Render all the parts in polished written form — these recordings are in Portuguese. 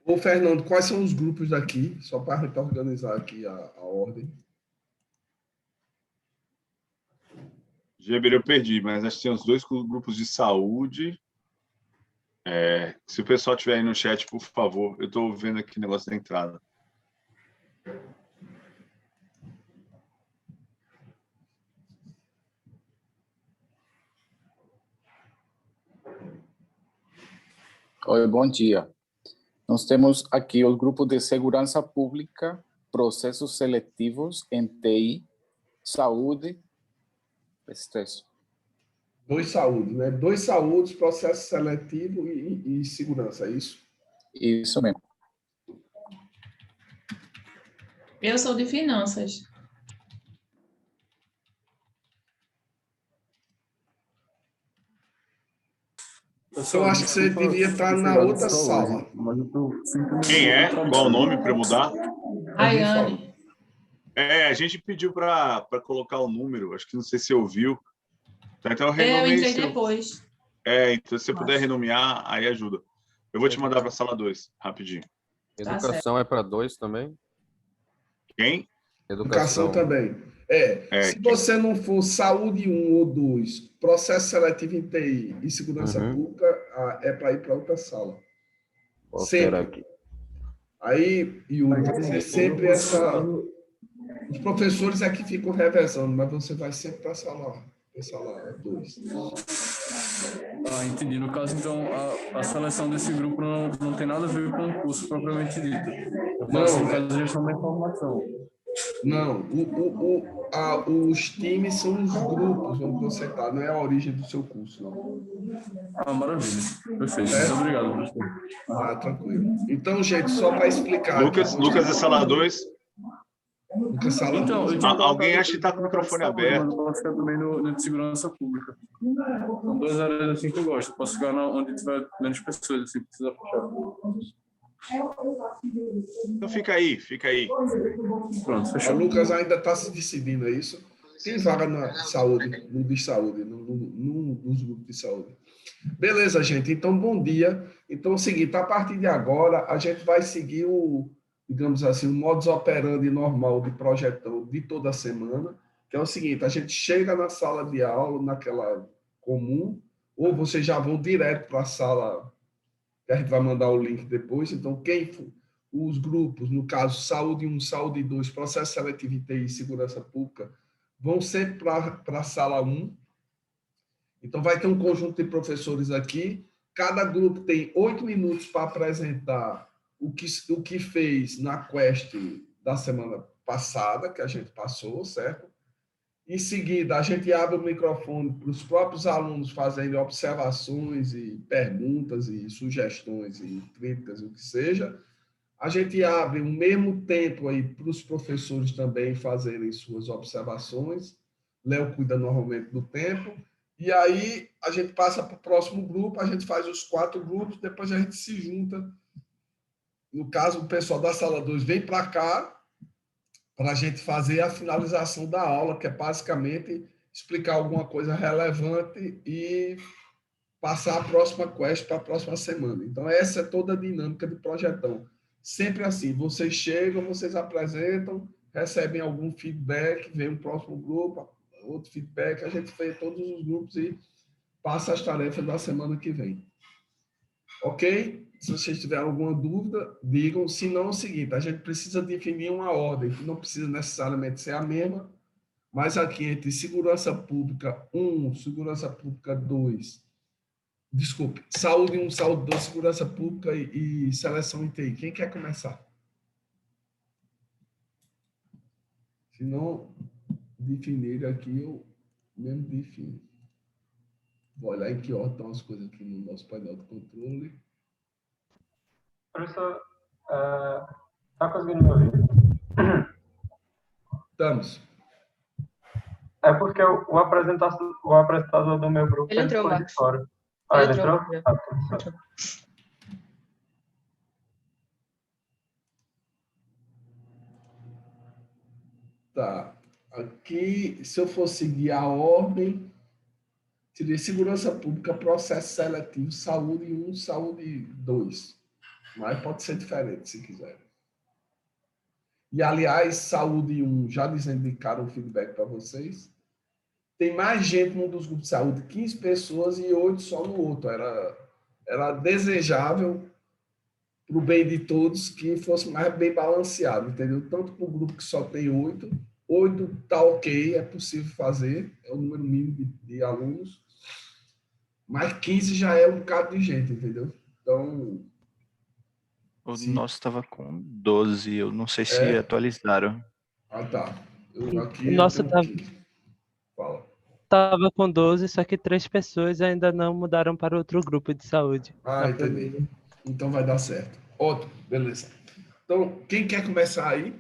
Ô, Fernando, quais são os grupos daqui? Só para a gente organizar aqui a ordem. Geber, eu perdi, mas acho que tem os dois grupos de saúde. Se o pessoal estiver aí no chat, por favor, eu estou vendo aqui o negócio da entrada. Oi, bom dia. Nós temos aqui o grupo de segurança pública, processos seletivos em TI, saúde, esses. 2 saúdes, né? 2 saúdes, processo seletivo e segurança, é isso? Isso mesmo. Eu sou de finanças. Eu acho que você devia estar na outra sala. Quem é? Qual o nome para mudar? Rayane. A gente pediu para colocar o número, acho que não sei se você ouviu. Então, eu Eu renomei entrei depois. Então se você puder renomear, aí ajuda. Eu vou te mandar para a sala 2, rapidinho. Educação é para 2 também? Quem? Educação também. Se você não for saúde 1 ou 2, processo seletivo em TI e segurança pública, é para ir para outra sala. Vou sempre. aqui. Aí, Yuri, vai ser sempre essa... Os professores é que ficam revezando, mas você vai sempre para a sala 2. Entendi. No caso, então, a seleção desse grupo não tem nada a ver com o curso propriamente dito. Eu faço, no caso, a gestão da informação. Não, os times são os grupos onde você está, não é a origem do seu curso, não. Maravilha. Perfeito. Muito obrigado, professor. Tranquilo. Então, gente, só para explicar... Lucas é sala 2. Lucas, sala 2. Então, alguém acha que está com o microfone aberto. Mas eu posso ficar também no de segurança pública. São 2 áreas assim que eu gosto. Eu posso ficar onde tiver menos pessoas, assim, precisa fechar. Então fica aí. Pronto, fechou. O Lucas ainda está se decidindo, é isso? Tem vaga na saúde, no de saúde, nos grupos de saúde. Beleza, gente. Então, bom dia. Então, é o seguinte, a partir de agora, a gente vai seguir digamos assim, o modus operandi normal de projetão de toda semana, que é o seguinte, a gente chega na sala de aula, naquela comum, ou vocês já vão direto para a sala, que a gente vai mandar o link depois. Então, os grupos, no caso, saúde 1, saúde 2, processo seletivo em TI e segurança pública, vão sempre para a sala 1. Então, vai ter um conjunto de professores aqui, cada grupo tem 8 minutos para apresentar o que fez na quest da semana passada, que a gente passou, certo? Em seguida, a gente abre o microfone para os próprios alunos fazerem observações e perguntas e sugestões e críticas, o que seja. A gente abre o mesmo tempo aí para os professores também fazerem suas observações. Léo cuida normalmente do tempo. E aí a gente passa para o próximo grupo, a gente faz os 4 grupos, depois a gente se junta. No caso, o pessoal da sala 2 vem para cá para a gente fazer a finalização da aula, que é basicamente explicar alguma coisa relevante e passar a próxima quest para a próxima semana. Então, essa é toda a dinâmica de projetão. Sempre assim, vocês chegam, vocês apresentam, recebem algum feedback, vem um próximo grupo, outro feedback, a gente fez todos os grupos e passa as tarefas da semana que vem. Ok? Se vocês tiverem alguma dúvida, digam. Se não, é o seguinte, a gente precisa definir uma ordem, que não precisa necessariamente ser a mesma, mas aqui entre segurança pública 1, segurança pública 2, desculpe, saúde 1, saúde 2, segurança pública e seleção em TI. Quem quer começar? Se não definir aqui, eu mesmo defino. Vou olhar em que ordem estão as coisas aqui no nosso painel de controle. Professor, está conseguindo me ouvir? Estamos. É porque o apresentador do meu grupo Ele entrou, ficou de Marcos. fora. Ele Ele entrou? entrou. Tá. Aqui, se eu for seguir a ordem, seria segurança pública, processo seletivo, saúde 1, saúde 2. mas pode ser diferente, se quiser. E, aliás, Saúde 1, já indicaram o feedback para vocês. Tem mais gente num dos grupos de saúde, 15 pessoas e 8 só no outro. Era desejável, para o bem de todos, que fosse mais bem balanceado, entendeu? Tanto para o grupo que só tem 8, 8 está ok, é possível fazer, é o número mínimo de alunos, mas 15 já é um bocado de gente, entendeu? Então, O sim. nosso estava com 12, eu não sei se É? atualizaram. Ah, tá. Aqui O nosso eu tenho 15. Fala. tava com 12, só que 3 pessoas ainda não mudaram para outro grupo de saúde. Ah, entendi. Então vai dar certo. Ótimo, beleza. Então, quem quer começar aí?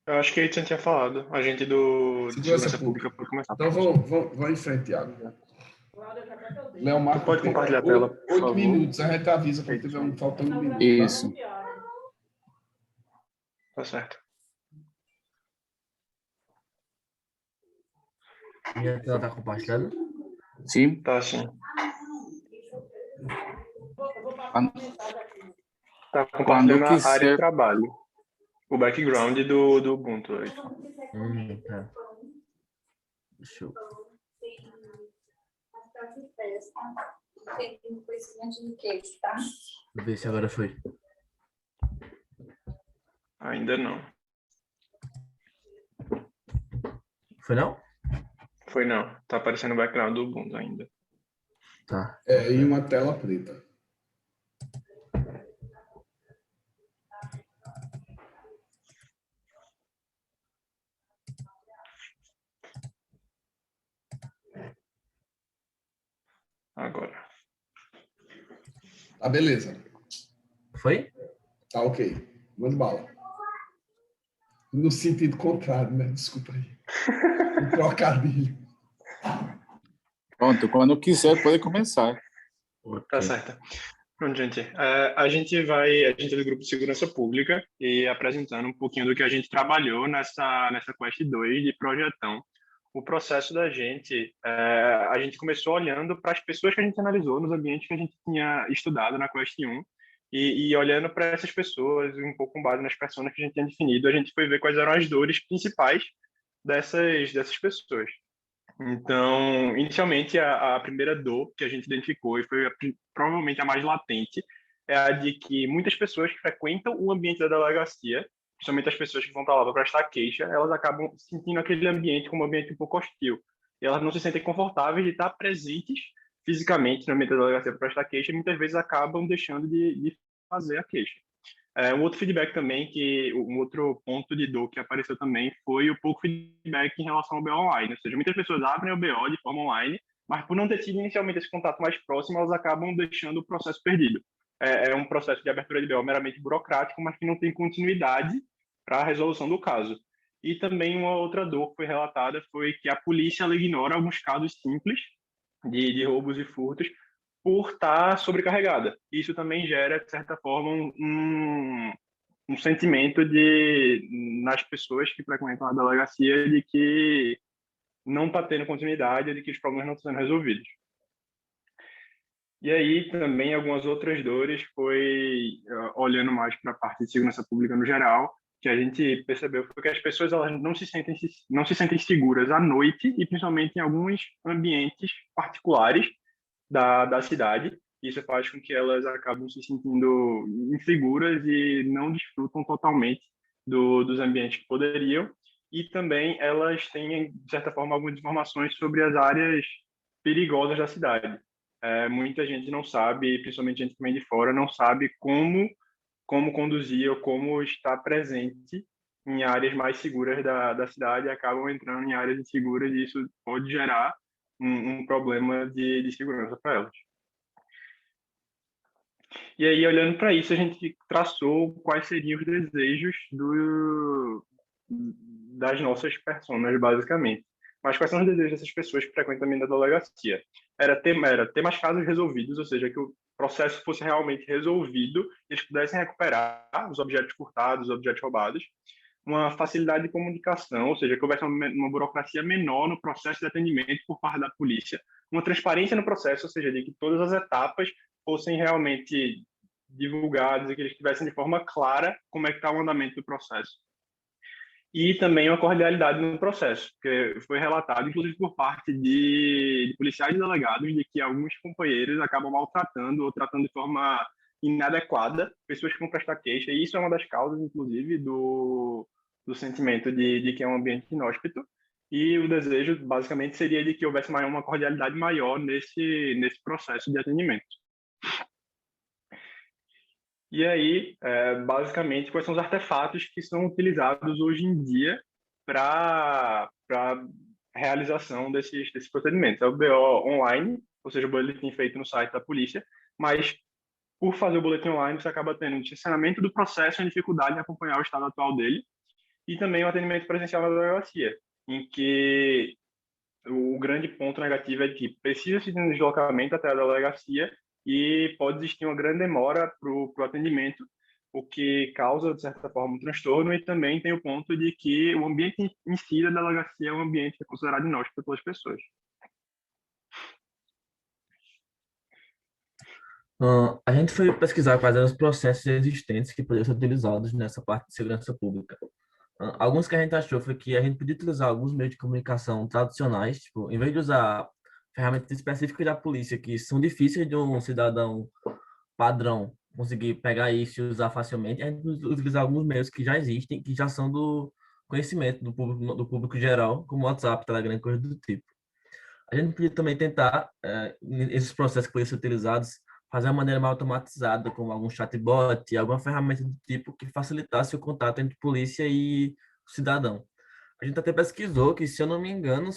Eu acho que a gente tinha falado. A gente de segurança pública pode começar. Então vamos em frente, Thiago. Léo Marco, pode compartilhar a tela, por 8 favor. minutos, a gente avisa quando tiver faltando um minuto. Isso. Tá certo. Minha tela tá compartilhada? Sim. Tá sim. Quando, Tá compartilhando a área quiser. de trabalho. O background do Ubuntu. Aí. Tá. Deixa eu... Vou ver se agora foi. Ainda não. Foi não? Foi não. Tá aparecendo o background do Ubuntu ainda. Tá. É, e uma tela preta. Agora. Tá, beleza. Foi? Tá, ok. Manda bala. No sentido contrário, né? Desculpa aí. Um trocadilho. Pronto, quando quiser, pode começar. Tá certo. Pronto, gente. A gente é do Grupo de Segurança Pública e apresentando um pouquinho do que a gente trabalhou nessa Quest 2 de projetão. O processo da gente, a gente começou olhando para as pessoas que a gente analisou nos ambientes que a gente tinha estudado na Quest 1 e olhando para essas pessoas, um pouco com base nas personas que a gente tinha definido, a gente foi ver quais eram as dores principais dessas pessoas. Então, inicialmente, a primeira dor que a gente identificou, e foi provavelmente a mais latente, é a de que muitas pessoas que frequentam o ambiente da delegacia, principalmente as pessoas que vão para lá para prestar queixa, elas acabam sentindo aquele ambiente como um ambiente um pouco hostil. E elas não se sentem confortáveis de estar presentes fisicamente no ambiente da delegacia para prestar queixa e muitas vezes acabam deixando de fazer a queixa. Um outro feedback também, um outro ponto de dor que apareceu também foi o pouco feedback em relação ao BO online. Ou seja, muitas pessoas abrem o BO de forma online, mas por não ter tido inicialmente esse contato mais próximo, elas acabam deixando o processo perdido. É um processo de abertura de BO meramente burocrático, mas que não tem continuidade para a resolução do caso. E também uma outra dor que foi relatada foi que a polícia ela ignora alguns casos simples de roubos e furtos, por estar sobrecarregada. Isso também gera, de certa forma, um sentimento nas pessoas que frequentam a delegacia de que não está tendo continuidade, de que os problemas não estão sendo resolvidos. E aí também algumas outras dores foi, olhando mais para a parte de segurança pública no geral, que a gente percebeu foi que as pessoas elas não se sentem seguras à noite e principalmente em alguns ambientes particulares da cidade. Isso faz com que elas acabem se sentindo inseguras e não desfrutam totalmente dos ambientes que poderiam. E também elas têm, de certa forma, algumas informações sobre as áreas perigosas da cidade. Muita gente não sabe, principalmente gente que vem de fora, não sabe como conduzir ou como estar presente em áreas mais seguras da cidade e acabam entrando em áreas inseguras e isso pode gerar um problema de segurança para elas. E aí, olhando para isso, a gente traçou quais seriam os desejos das nossas personas, basicamente. Mas quais são os desejos dessas pessoas que frequentam a delegacia? Era ter mais casos resolvidos, ou seja, que o processo fosse realmente resolvido e eles pudessem recuperar os objetos furtados, os objetos roubados, uma facilidade de comunicação, ou seja, que houvesse uma burocracia menor no processo de atendimento por parte da polícia, uma transparência no processo, ou seja, de que todas as etapas fossem realmente divulgados e que eles tivessem de forma clara como é que está o andamento do processo. E também uma cordialidade no processo, porque foi relatado, inclusive por parte de policiais e delegados, de que alguns companheiros acabam maltratando ou tratando de forma inadequada pessoas que vão prestar queixa, e isso é uma das causas, inclusive, do sentimento de que é um ambiente inóspito, e o desejo, basicamente, seria de que houvesse uma cordialidade maior nesse processo de atendimento. E aí, basicamente, quais são os artefatos que são utilizados hoje em dia para realização desses procedimentos? É o BO online, ou seja, o boletim feito no site da polícia, mas por fazer o boletim online, você acaba tendo um distanciamento do processo e dificuldade em acompanhar o estado atual dele, e também o atendimento presencial na delegacia, em que o grande ponto negativo é que precisa-se de um deslocamento até a delegacia e pode existir uma grande demora para o atendimento, o que causa, de certa forma, um transtorno, e também tem o ponto de que o ambiente em si da delegacia é um ambiente que é considerado inóspito pelas pessoas. A gente foi pesquisar quais eram os processos existentes que poderiam ser utilizados nessa parte de segurança pública. Alguns que a gente achou foi que a gente podia utilizar alguns meios de comunicação tradicionais, tipo, em vez de usar ferramentas específicas da polícia, que são difíceis de um cidadão padrão conseguir pegar isso e usar facilmente, a gente utilizar alguns meios que já existem, que já são do conhecimento do público geral, como WhatsApp, Telegram, coisas do tipo. A gente podia também tentar, esses processos que podem ser utilizados, fazer uma maneira mais automatizada, como algum chatbot, alguma ferramenta do tipo que facilitasse o contato entre polícia e o cidadão. A gente até pesquisou que, se eu não me engano,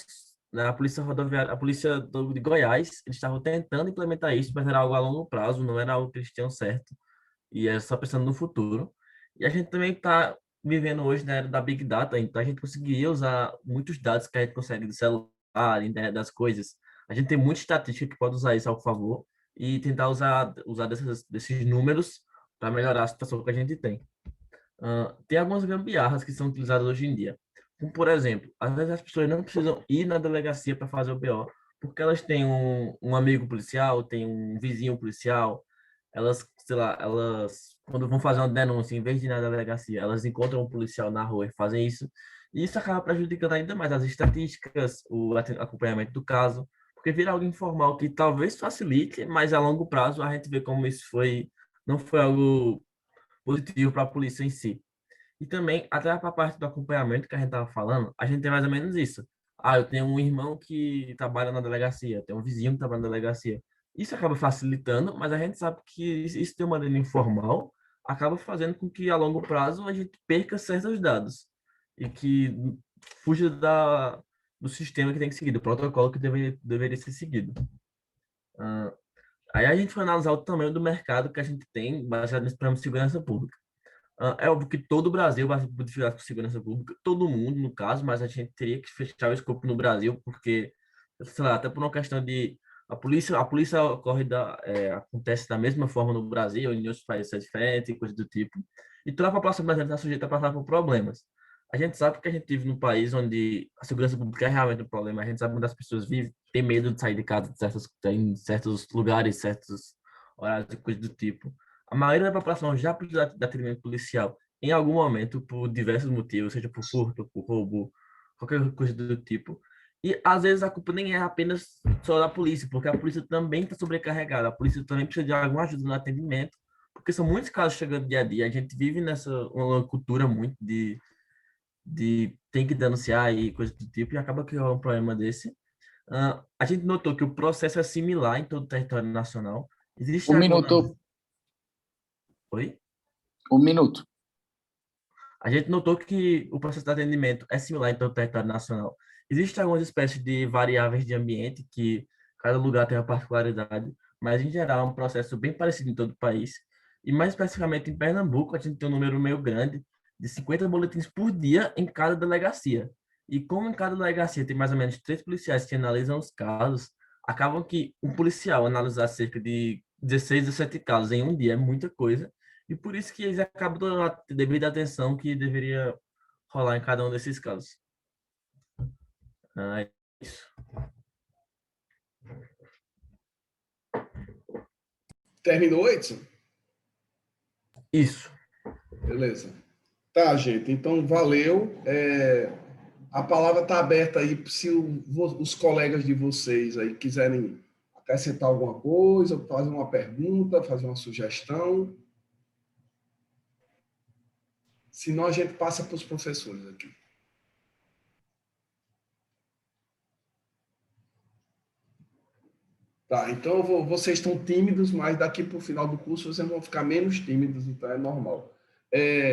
a Polícia Rodoviária, a Polícia de Goiás, eles estavam tentando implementar isso, mas era algo a longo prazo, não era algo que eles tinham certo, e é só pensando no futuro. E a gente também está vivendo hoje na era da Big Data, então a gente conseguiria usar muitos dados que a gente consegue do celular, internet das coisas. A gente tem muita estatística que pode usar isso ao favor, e tentar usar desses números para melhorar a situação que a gente tem. Tem algumas gambiarras que são utilizadas hoje em dia. Como, por exemplo, às vezes as pessoas não precisam ir na delegacia para fazer o BO, porque elas têm um amigo policial, têm um vizinho policial, elas, sei lá, quando vão fazer uma denúncia, em vez de ir na delegacia, elas encontram um policial na rua e fazem isso, e isso acaba prejudicando ainda mais as estatísticas, o acompanhamento do caso, porque vira algo informal que talvez facilite, mas a longo prazo a gente vê como isso não foi algo positivo para a polícia em si. E também, até para a parte do acompanhamento que a gente estava falando, a gente tem mais ou menos isso. Eu tenho um irmão que trabalha na delegacia, tenho um vizinho que trabalha na delegacia. Isso acaba facilitando, mas a gente sabe que isso de uma maneira informal acaba fazendo com que, a longo prazo, a gente perca certos dados e que fuja do sistema que tem que seguir, do protocolo que deveria ser seguido. Aí a gente foi analisar o tamanho do mercado que a gente tem baseado nesse programa de segurança pública. É óbvio que todo o Brasil vai ser modificado por segurança pública, todo mundo, no caso, mas a gente teria que fechar o escopo no Brasil, porque, sei lá, até por uma questão de... A polícia acontece da mesma forma no Brasil, em outros países é diferente, coisa do tipo. E toda a população brasileira está sujeita a passar por problemas. A gente sabe que a gente vive num país onde a segurança pública é realmente um problema. A gente sabe onde as pessoas vivem, tem medo de sair de casa em certos lugares, certos horários, coisa do tipo. A maioria da população já precisa de atendimento policial em algum momento, por diversos motivos, seja por furto, por roubo, qualquer coisa do tipo. E às vezes a culpa nem é apenas só da polícia, porque a polícia também está sobrecarregada. A polícia também precisa de alguma ajuda no atendimento, porque são muitos casos chegando dia a dia. A gente vive uma cultura muito de tem que denunciar e coisa do tipo, e acaba que rola um problema desse. A gente notou que o processo é similar em todo o território nacional. Existe minuto. Oi? 1 minuto. A gente notou que o processo de atendimento é similar em todo o território nacional. Existem algumas espécies de variáveis de ambiente que cada lugar tem uma particularidade, mas em geral é um processo bem parecido em todo o país. E mais especificamente em Pernambuco, a gente tem um número meio grande de 50 boletins por dia em cada delegacia. E como em cada delegacia tem mais ou menos 3 policiais que analisam os casos, acabam que um policial analisar cerca de 16, 17 casos em um dia é muita coisa, e por isso que eles acabam dando a devida atenção que deveria rolar em cada um desses casos. É isso. Terminou, Edson? Isso. Beleza. Tá, gente. Então, valeu. A palavra está aberta aí se os colegas de vocês aí quiserem acrescentar alguma coisa, fazer uma pergunta, fazer uma sugestão. Senão, a gente passa para os professores aqui. Tá, então vocês estão tímidos, mas daqui para o final do curso vocês vão ficar menos tímidos, então é normal.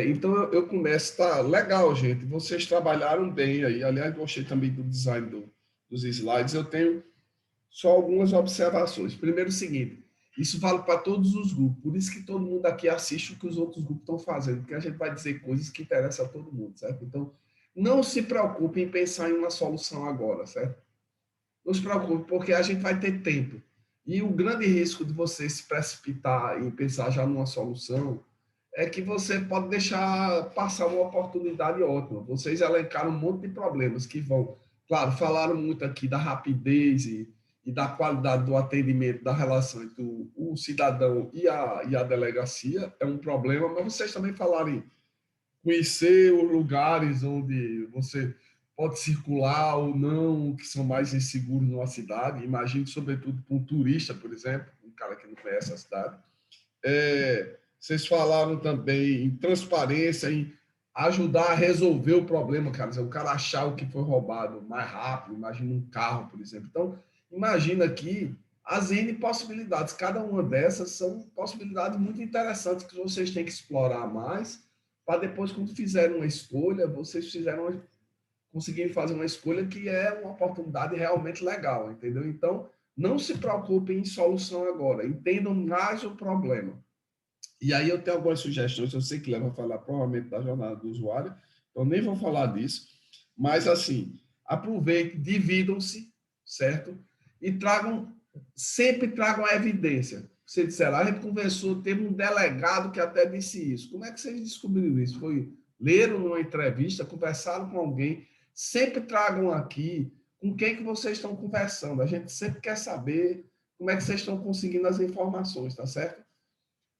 Então eu começo, tá legal, gente. Vocês trabalharam bem aí. Aliás, gostei também do design dos slides. Eu tenho só algumas observações. Primeiro, o seguinte: isso vale para todos os grupos. Por isso que todo mundo aqui assiste o que os outros grupos estão fazendo, porque a gente vai dizer coisas que interessam a todo mundo, certo? Então, não se preocupe em pensar em uma solução agora, certo? Não se preocupe, porque a gente vai ter tempo. E o grande risco de você se precipitar e pensar já numa solução é que você pode deixar passar uma oportunidade ótima. Vocês elencaram um monte de problemas que vão... Claro, falaram muito aqui da rapidez e da qualidade do atendimento, da relação entre o cidadão e a delegacia. É um problema, mas vocês também falaram em conhecer os lugares onde você pode circular ou não, que são mais inseguros numa cidade. Imagino, sobretudo, para um turista, por exemplo, um cara que não conhece a cidade. Vocês falaram também em transparência, em ajudar a resolver o problema, cara. O cara achar o que foi roubado mais rápido, imagina um carro, por exemplo. Então, imagina aqui as N possibilidades. Cada uma dessas são possibilidades muito interessantes que vocês têm que explorar mais, para depois, quando fizerem uma escolha, vocês conseguirem fazer uma escolha que é uma oportunidade realmente legal, entendeu? Então, não se preocupem em solução agora, entendam mais o problema. E aí eu tenho algumas sugestões, eu sei que Léo vai falar provavelmente da jornada do usuário, então nem vou falar disso, mas assim, aproveitem, dividam-se, certo? E sempre tragam a evidência. Você disser, a gente conversou, teve um delegado que até disse isso. Como é que vocês descobriram isso? Leram numa entrevista, conversaram com alguém? Sempre tragam aqui com quem que vocês estão conversando. A gente sempre quer saber como é que vocês estão conseguindo as informações, tá certo?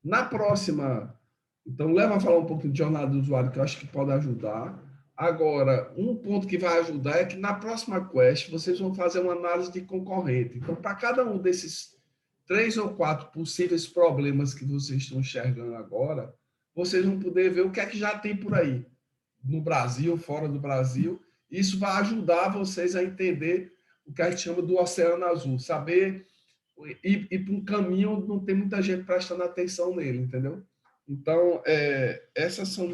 Na próxima, então, leva a falar um pouco de jornada do usuário, que eu acho que pode ajudar. Agora, um ponto que vai ajudar é que na próxima quest vocês vão fazer uma análise de concorrente. Então, para cada um desses 3 ou 4 possíveis problemas que vocês estão enxergando agora, vocês vão poder ver o que é que já tem por aí, no Brasil, fora do Brasil. Isso vai ajudar vocês a entender o que a gente chama do Oceano Azul, saber ir para um caminho onde não tem muita gente prestando atenção nele, entendeu? Então, essas são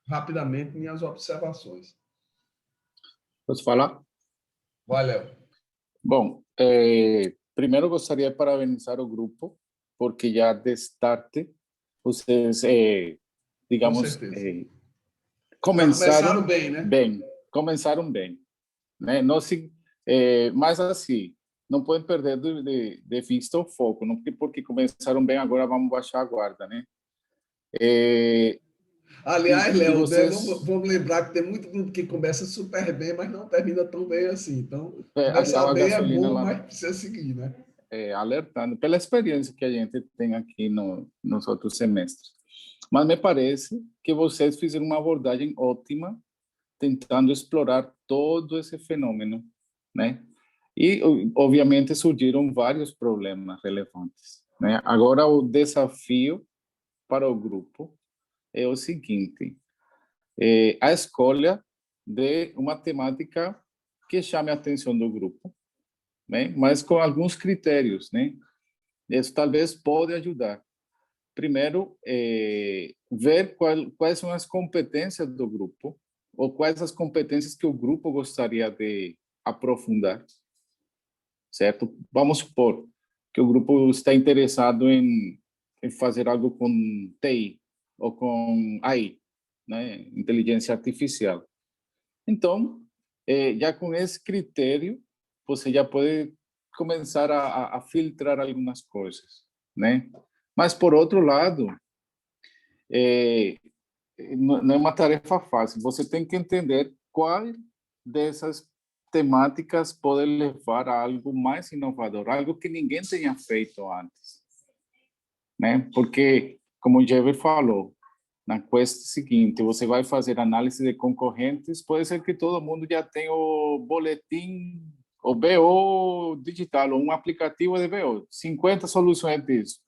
rapidamente, minhas observações. Posso falar? Vai, Léo. Bom, primeiro gostaria de parabenizar o grupo, porque já de start, vocês, digamos, começaram bem, né? Começaram bem. Né? Mas assim, não podem perder de vista o foco, não porque começaram bem, agora vamos baixar a guarda, né? Aliás, Léo, vamos lembrar que tem muito grupo que começa super bem, mas não termina tão bem assim. Então, começar bem é bom, mas precisa seguir, né? Alertando pela experiência que a gente tem aqui nos outros semestres. Mas me parece que vocês fizeram uma abordagem ótima, tentando explorar todo esse fenômeno, né? E, obviamente, surgiram vários problemas relevantes, né? Agora, o desafio para o grupo é o seguinte: a escolha de uma temática que chame a atenção do grupo, né? Mas com alguns critérios, né? Isso talvez pode ajudar. Primeiro, ver quais são as competências do grupo, ou quais as competências que o grupo gostaria de aprofundar, certo? Vamos supor que o grupo está interessado em fazer algo com TI ou com AI, né? Inteligência artificial. Então, já com esse critério, você já pode começar a filtrar algumas coisas, né? Mas, por outro lado, não é uma tarefa fácil. Você tem que entender qual dessas temáticas pode levar a algo mais inovador, algo que ninguém tenha feito antes, né? Porque como o Jever falou, na quest seguinte, você vai fazer análise de concorrentes, pode ser que todo mundo já tenha o boletim, o BO digital, ou um aplicativo de BO, 50 soluções disso.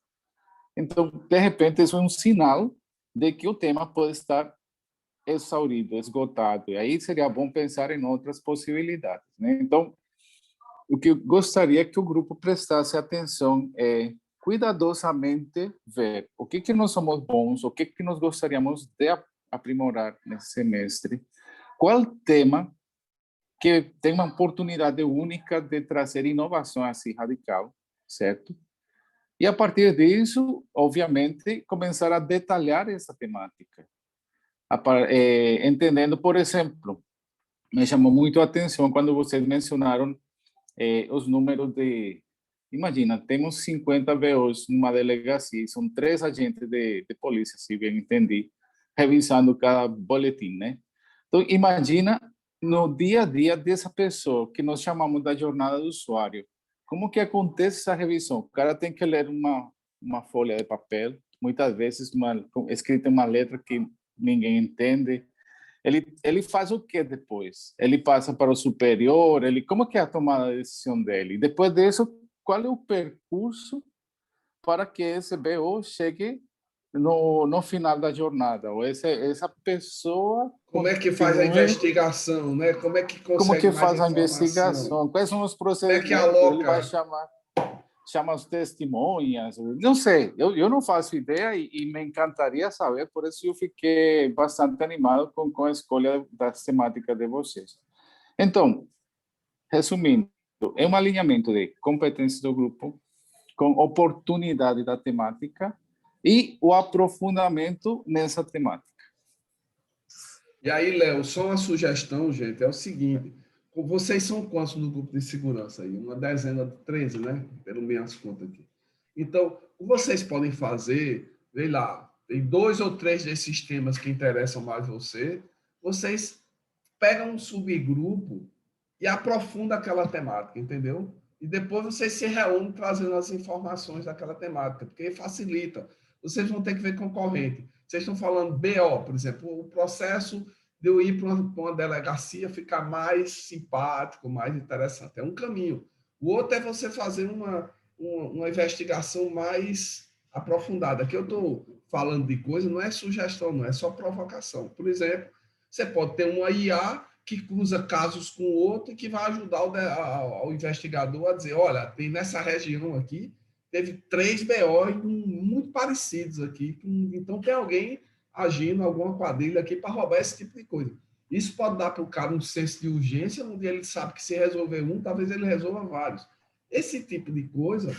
Então, de repente, isso é um sinal de que o tema pode estar exaurido, esgotado, e aí seria bom pensar em outras possibilidades, né? Então, o que eu gostaria que o grupo prestasse atenção é cuidadosamente ver o que nós somos bons, o que nós gostaríamos de aprimorar nesse semestre, qual tema que tem uma oportunidade única de trazer inovação assim radical, certo? E a partir disso, obviamente, começar a detalhar essa temática, entendendo, por exemplo, me chamou muito a atenção quando vocês mencionaram os números de... Imagina, temos 50 BOs numa delegacia, são 3 agentes de polícia, se bem entendi, revisando cada boletim, né? Então, imagina no dia a dia dessa pessoa, que nós chamamos da jornada do usuário, como que acontece essa revisão? O cara tem que ler uma folha de papel, muitas vezes escrita em uma letra que ninguém entende. Ele faz o que depois? Ele passa para o superior? Como que é a tomada de decisão dele? Depois disso, qual é o percurso para que esse BO chegue no final da jornada? Ou essa pessoa... Como é que faz a investigação, né? Como é que consegue Como que mais faz a informação? investigação? Quais são os procedimentos? Como é que aloca? Ele vai chama as testemunhas, não sei, eu não faço ideia e me encantaria saber, por isso eu fiquei bastante animado com a escolha das temáticas de vocês. Então, resumindo, é um alinhamento de competências do grupo, com oportunidade da temática e o aprofundamento nessa temática. E aí, Léo, só uma sugestão, gente, é o seguinte: vocês são quantos no grupo de segurança aí? Uma dezena de 13, né? Pelo minhas contas aqui. Então, o que vocês podem fazer, sei lá, tem 2 ou 3 desses temas que interessam mais vocês pegam um subgrupo e aprofundam aquela temática, entendeu? E depois vocês se reúnem trazendo as informações daquela temática, porque facilita. Vocês vão ter que ver concorrente. Vocês estão falando BO, por exemplo, o processo de eu ir para uma delegacia ficar mais simpático, mais interessante. É um caminho. O outro é você fazer uma investigação mais aprofundada. Aqui eu estou falando de coisa, não é sugestão, não é só provocação. Por exemplo, você pode ter uma IA que cruza casos com o outro e que vai ajudar ao investigador a dizer, olha, tem nessa região aqui, teve 3 BO muito parecidos aqui, então tem alguém agindo, alguma quadrilha aqui para roubar esse tipo de coisa. Isso pode dar para o cara um senso de urgência, onde ele sabe que se resolver um, talvez ele resolva vários. Esse tipo de coisa,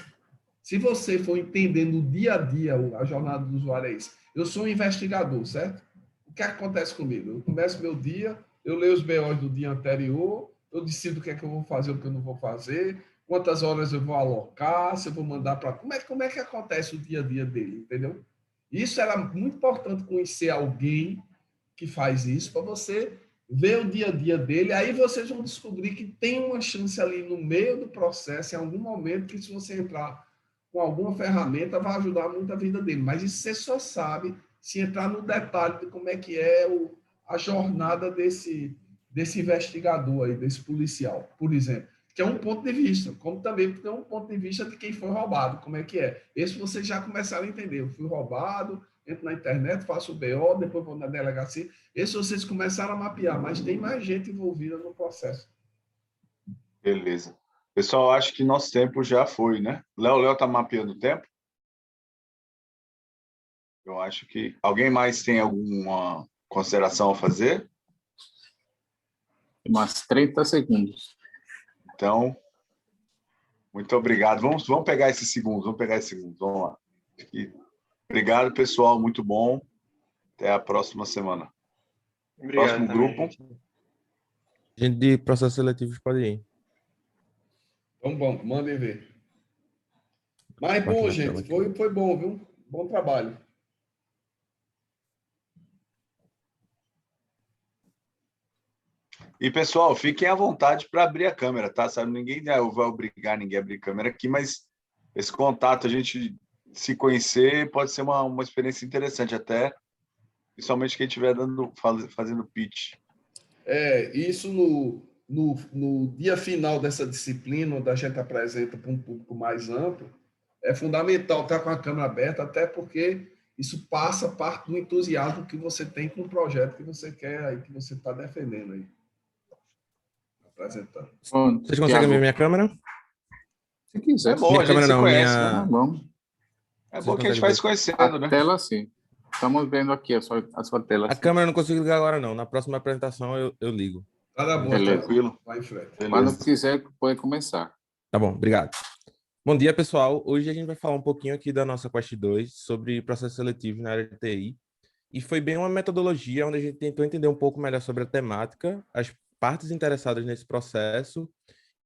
se você for entendendo no dia a dia, a jornada do usuário é isso. Eu sou um investigador, certo? O que acontece comigo? Eu começo meu dia, eu leio os BOs do dia anterior, eu decido o que é que eu vou fazer, o que eu não vou fazer, quantas horas eu vou alocar, se eu vou mandar para... Como é que acontece o dia a dia dele, entendeu? Isso era muito importante, conhecer alguém que faz isso, para você ver o dia a dia dele, aí vocês vão descobrir que tem uma chance ali no meio do processo, em algum momento, que se você entrar com alguma ferramenta, vai ajudar muito a vida dele. Mas isso você só sabe se entrar no detalhe de como é que é a jornada desse investigador aí, desse policial, por exemplo. Que é um ponto de vista, como também tem um ponto de vista de quem foi roubado, como é que é. Esse vocês já começaram a entender. Eu fui roubado, entro na internet, faço o BO, depois vou na delegacia. Esse vocês começaram a mapear, mas tem mais gente envolvida no processo. Beleza. Pessoal, acho que nosso tempo já foi, né? Léo está mapeando o tempo? Eu acho que... Alguém mais tem alguma consideração a fazer? Umas 30 segundos. Então, muito obrigado. Vamos pegar esses segundos, vamos lá. Obrigado, pessoal, muito bom. Até a próxima semana. Obrigado, próximo grupo. Gente de processos seletivos pode ir. Então, bom, mandem ver. Mas, bom, gente, foi bom, viu? Bom trabalho. E, pessoal, fiquem à vontade para abrir a câmera, tá? Sabe, ninguém vai obrigar ninguém a abrir câmera aqui, mas esse contato a gente se conhecer, pode ser uma experiência interessante até, principalmente quem estiver fazendo pitch. Isso no dia final dessa disciplina, onde a gente apresenta para um público mais amplo, é fundamental estar com a câmera aberta, até porque isso passa parte do entusiasmo que você tem com o projeto que você quer aí, que você está defendendo aí. Apresentando. Vocês conseguem ver minha câmera? Se quiser. É bom, Minha a gente câmera se não, conhece, minha... né? Bom. É Vocês bom que a gente conseguem vai ver? se conhecendo, né? A tela, sim. Estamos vendo aqui a sua tela. A sim. câmera eu não consigo ligar agora, não. Na próxima apresentação eu ligo. Tá bom, Beleza. Tranquilo. vai em frente. Quando quiser, pode começar. Tá bom, obrigado. Bom dia, pessoal. Hoje a gente vai falar um pouquinho aqui da nossa Quest 2 sobre processo seletivo na área de TI. E foi bem uma metodologia onde a gente tentou entender um pouco melhor sobre a temática, as partes interessadas nesse processo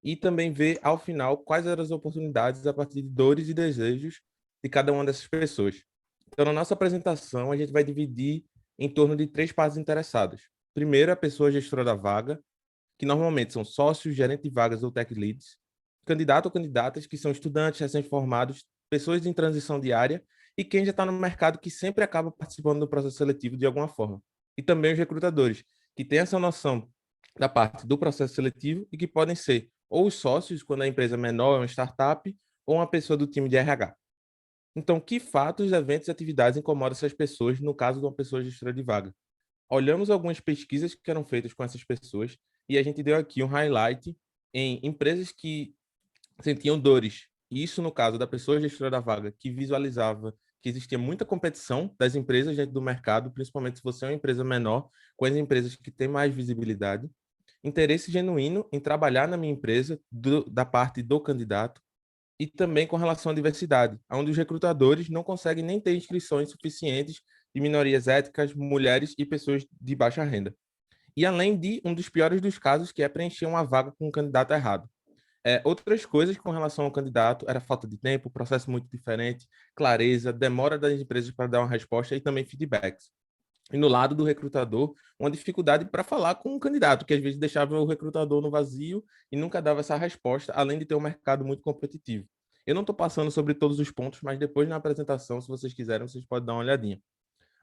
e também ver, ao final, quais eram as oportunidades a partir de dores e desejos de cada uma dessas pessoas. Então, na nossa apresentação, a gente vai dividir em torno de 3 partes interessadas. Primeiro, a pessoa gestora da vaga, que normalmente são sócios, gerente de vagas ou tech leads, candidato ou candidatas que são estudantes recém-formados, pessoas em transição de área e quem já está no mercado que sempre acaba participando do processo seletivo de alguma forma. E também os recrutadores, que têm essa noção da parte do processo seletivo e que podem ser ou os sócios, quando a empresa é menor, é uma startup, ou uma pessoa do time de RH. Então, que fatos, eventos e atividades incomodam essas pessoas no caso de uma pessoa gestora de vaga? Olhamos algumas pesquisas que eram feitas com essas pessoas e a gente deu aqui um highlight em empresas que sentiam dores. Isso no caso da pessoa gestora da vaga, que visualizava que existia muita competição das empresas dentro do mercado, principalmente se você é uma empresa menor, com as empresas que têm mais visibilidade. Interesse genuíno em trabalhar na minha empresa, da parte do candidato, e também com relação à diversidade, onde os recrutadores não conseguem nem ter inscrições suficientes de minorias étnicas, mulheres e pessoas de baixa renda. E além de um dos piores dos casos, que é preencher uma vaga com um candidato errado. Outras coisas com relação ao candidato era falta de tempo, processo muito diferente, clareza, demora das empresas para dar uma resposta e também feedbacks. E no lado do recrutador, uma dificuldade para falar com o candidato, que às vezes deixava o recrutador no vazio e nunca dava essa resposta, além de ter um mercado muito competitivo. Eu não estou passando sobre todos os pontos, mas depois na apresentação, se vocês quiserem, vocês podem dar uma olhadinha.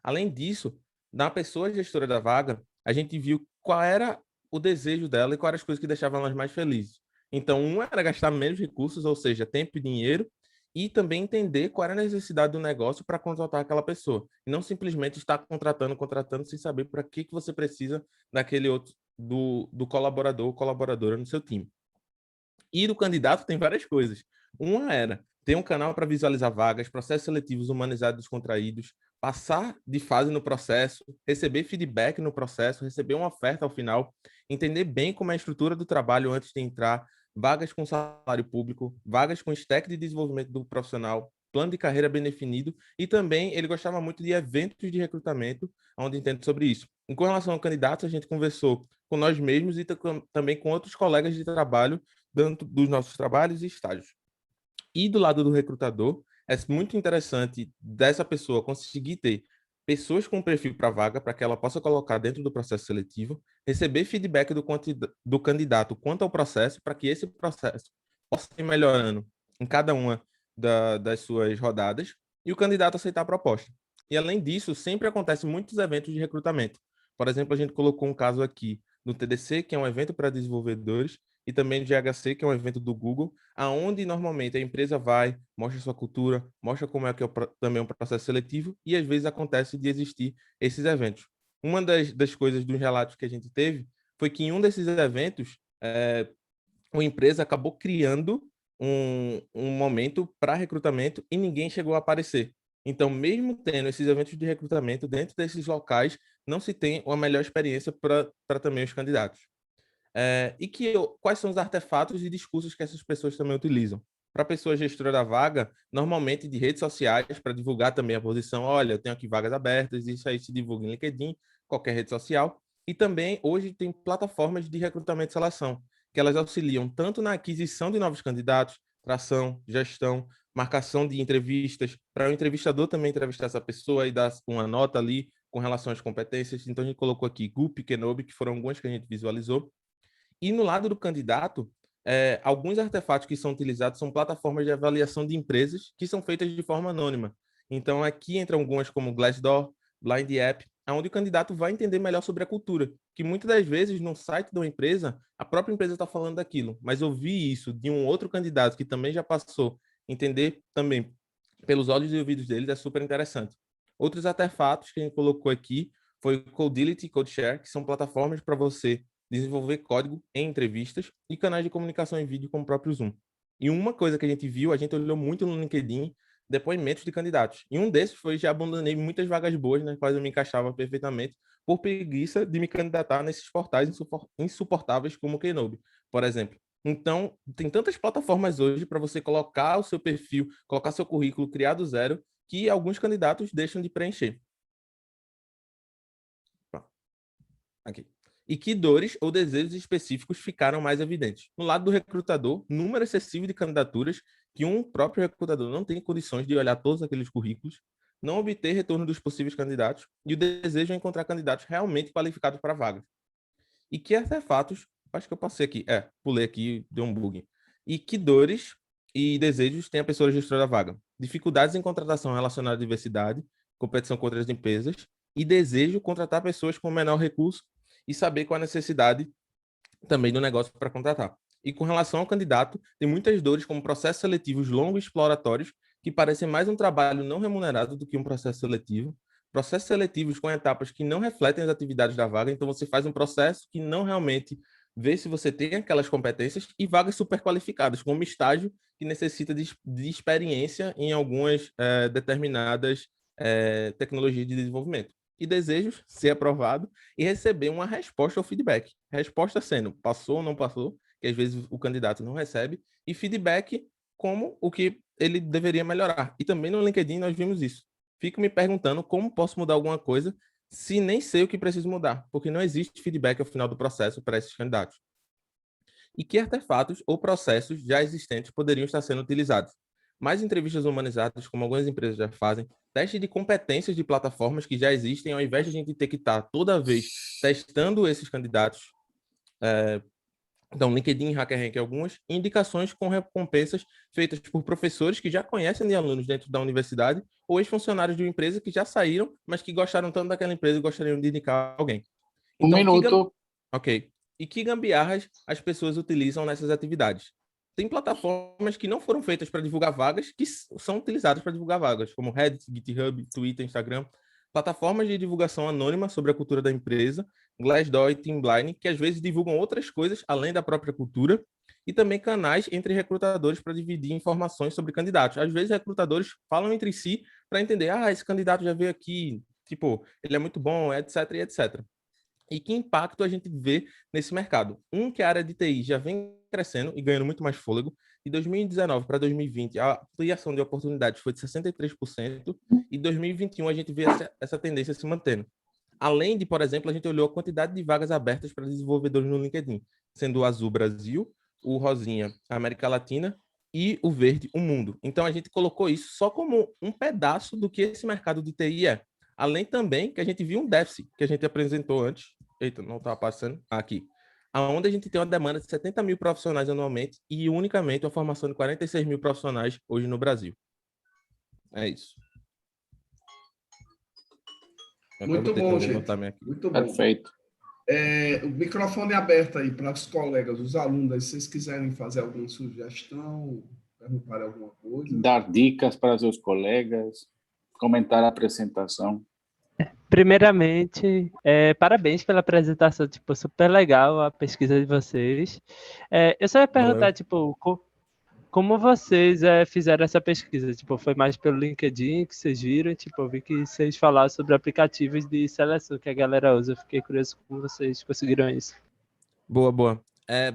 Além disso, na pessoa gestora da vaga, a gente viu qual era o desejo dela e quais eram as coisas que deixavam elas mais felizes. Então, um era gastar menos recursos, ou seja, tempo e dinheiro, e também entender qual era a necessidade do negócio para contratar aquela pessoa. E não simplesmente estar contratando sem saber para que você precisa daquele outro, do colaborador ou colaboradora no seu time. E do candidato tem várias coisas. Uma era ter um canal para visualizar vagas, processos seletivos humanizados e descontraídos, passar de fase no processo, receber feedback no processo, receber uma oferta ao final, entender bem como é a estrutura do trabalho antes de entrar, vagas com salário público, vagas com stack de desenvolvimento do profissional, plano de carreira bem definido, e também ele gostava muito de eventos de recrutamento, onde entende sobre isso. E com relação ao candidato, a gente conversou com nós mesmos e também com outros colegas de trabalho, dentro dos nossos trabalhos e estágios. E do lado do recrutador, é muito interessante dessa pessoa conseguir ter pessoas com perfil para vaga, para que ela possa colocar dentro do processo seletivo, receber feedback do candidato quanto ao processo, para que esse processo possa ir melhorando em cada uma das suas rodadas, e o candidato aceitar a proposta. E além disso, sempre acontecem muitos eventos de recrutamento. Por exemplo, a gente colocou um caso aqui no TDC, que é um evento para desenvolvedores, e também no GHC, que é um evento do Google, aonde normalmente a empresa vai, mostra sua cultura, mostra como é que é também um processo seletivo, e às vezes acontece de existir esses eventos. Uma das coisas dos relatos que a gente teve foi que em um desses eventos, uma empresa acabou criando um momento para recrutamento e ninguém chegou a aparecer. Então, mesmo tendo esses eventos de recrutamento dentro desses locais, não se tem uma melhor experiência para também os candidatos. Quais são os artefatos e discursos que essas pessoas também utilizam? Para a pessoa gestora da vaga, normalmente de redes sociais, para divulgar também a posição, olha, eu tenho aqui vagas abertas, isso aí se divulga em LinkedIn, qualquer rede social. E também, hoje, tem plataformas de recrutamento e seleção, que elas auxiliam tanto na aquisição de novos candidatos, tração, gestão, marcação de entrevistas, para o entrevistador também entrevistar essa pessoa e dar uma nota ali com relação às competências. Então, a gente colocou aqui Goop, Kenobi, que foram algumas que a gente visualizou. E no lado do candidato, alguns artefatos que são utilizados são plataformas de avaliação de empresas que são feitas de forma anônima. Então, aqui entram algumas como Glassdoor, Blind App, onde o candidato vai entender melhor sobre a cultura, que muitas das vezes no site de uma empresa, a própria empresa está falando daquilo, mas ouvir isso de um outro candidato que também já passou, entender também pelos olhos e ouvidos deles é super interessante. Outros artefatos que a gente colocou aqui foi o Codility e CodeShare, que são plataformas para você desenvolver código em entrevistas e canais de comunicação em vídeo como o próprio Zoom. E uma coisa que a gente viu, a gente olhou muito no LinkedIn, depoimentos de candidatos. E um desses foi, já abandonei muitas vagas boas, nas quais eu me encaixava perfeitamente, por preguiça de me candidatar nesses portais insuportáveis como o Keynote, por exemplo. Então, tem tantas plataformas hoje para você colocar o seu perfil, colocar seu currículo, criar do zero, que alguns candidatos deixam de preencher. Aqui. E que dores ou desejos específicos ficaram mais evidentes. No lado do recrutador, número excessivo de candidaturas que um próprio recrutador não tem condições de olhar todos aqueles currículos, não obter retorno dos possíveis candidatos e o desejo de encontrar candidatos realmente qualificados para a vaga. E que artefatos, acho que eu passei aqui, pulei aqui, deu um bug. E que dores e desejos tem a pessoa gestora da vaga? Dificuldades em contratação relacionadas à diversidade, competição com outras empresas e desejo contratar pessoas com menor recurso e saber qual a necessidade também do negócio para contratar. E com relação ao candidato, tem muitas dores como processos seletivos longos e exploratórios que parecem mais um trabalho não remunerado do que um processo seletivo. Processos seletivos com etapas que não refletem as atividades da vaga, então você faz um processo que não realmente vê se você tem aquelas competências e vagas super qualificadas, como estágio que necessita de experiência em algumas determinadas tecnologias de desenvolvimento. E desejos ser aprovado e receber uma resposta ao feedback. Resposta sendo passou ou não passou, que às vezes o candidato não recebe, e feedback como o que ele deveria melhorar. E também no LinkedIn nós vimos isso. Fico me perguntando como posso mudar alguma coisa se nem sei o que preciso mudar, porque não existe feedback ao final do processo para esses candidatos. E que artefatos ou processos já existentes poderiam estar sendo utilizados? Mais entrevistas humanizadas, como algumas empresas já fazem, teste de competências de plataformas que já existem, ao invés de a gente ter que estar toda vez testando esses candidatos. Então, LinkedIn, HackerRank, algumas indicações com recompensas feitas por professores que já conhecem de alunos dentro da universidade ou ex-funcionários de uma empresa que já saíram, mas que gostaram tanto daquela empresa e gostariam de indicar alguém. Então, minuto. Ok. E que gambiarras as pessoas utilizam nessas atividades? Tem plataformas que não foram feitas para divulgar vagas, que são utilizadas para divulgar vagas, como Reddit, GitHub, Twitter, Instagram. Plataformas de divulgação anônima sobre a cultura da empresa, Glassdoor e Teamblind, que às vezes divulgam outras coisas além da própria cultura, e também canais entre recrutadores para dividir informações sobre candidatos. Às vezes, recrutadores falam entre si para entender, esse candidato já veio aqui, tipo, ele é muito bom, etc, e etc. E que impacto a gente vê nesse mercado? Que a área de TI já vem crescendo e ganhando muito mais fôlego. De 2019 para 2020, a ampliação de oportunidades foi de 63%, e em 2021 a gente vê essa tendência se mantendo. Além de, por exemplo, a gente olhou a quantidade de vagas abertas para desenvolvedores no LinkedIn, sendo o azul Brasil, o rosinha América Latina e o verde o mundo. Então a gente colocou isso só como um pedaço do que esse mercado de TI é. Além também que a gente viu um déficit que a gente apresentou antes. Eita, não estava passando. Aqui. Onde a gente tem uma demanda de 70 mil profissionais anualmente e unicamente uma formação de 46 mil profissionais hoje no Brasil. É isso. Muito bom, gente. Muito bom. Perfeito. O microfone é aberto aí para os colegas, os alunos, se vocês quiserem fazer alguma sugestão, perguntar alguma coisa. Dar dicas para seus colegas, comentar a apresentação. Primeiramente, parabéns pela apresentação, tipo, super legal a pesquisa de vocês. Eu só ia perguntar, tipo, como vocês fizeram essa pesquisa? Tipo, foi mais pelo LinkedIn que vocês viram? Tipo, eu vi que vocês falaram sobre aplicativos de seleção que a galera usa. Eu fiquei curioso como vocês conseguiram isso. Boa.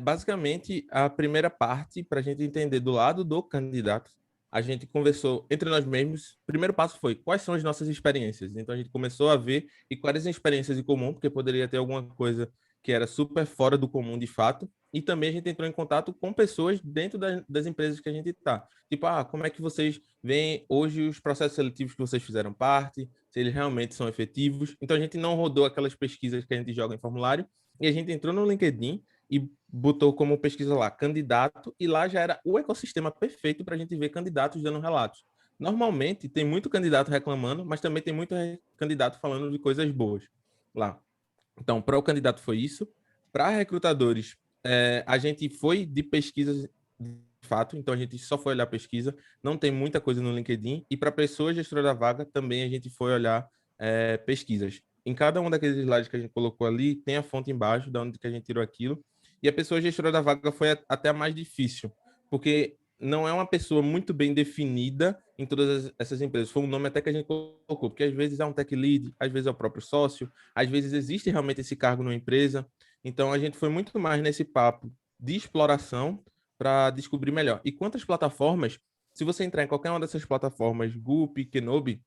Basicamente, a primeira parte, para a gente entender do lado do candidato, a gente conversou entre nós mesmos. O primeiro passo foi quais são as nossas experiências. Então, a gente começou a ver e quais as experiências em comum, porque poderia ter alguma coisa que era super fora do comum de fato. E também a gente entrou em contato com pessoas dentro das empresas que a gente está. Tipo, como é que vocês veem hoje os processos seletivos que vocês fizeram parte, se eles realmente são efetivos. Então, a gente não rodou aquelas pesquisas que a gente joga em formulário, e a gente entrou no LinkedIn e botou como pesquisa lá, candidato, e lá já era o ecossistema perfeito para a gente ver candidatos dando relatos. Normalmente, tem muito candidato reclamando, mas também tem muito candidato falando de coisas boas lá. Então, para o candidato foi isso. Para recrutadores, a gente foi de pesquisas de fato, então a gente só foi olhar pesquisa, não tem muita coisa no LinkedIn. E para a pessoa gestora da vaga, também a gente foi olhar pesquisas. Em cada um daqueles slides que a gente colocou ali, tem a fonte embaixo, de onde que a gente tirou aquilo. E a pessoa gestora da vaga foi até a mais difícil, porque não é uma pessoa muito bem definida em todas essas empresas. Foi um nome até que a gente colocou, porque às vezes é um tech lead, às vezes é o próprio sócio, às vezes existe realmente esse cargo numa empresa. Então, a gente foi muito mais nesse papo de exploração para descobrir melhor. E quantas plataformas, se você entrar em qualquer uma dessas plataformas, Goop, Kenobi,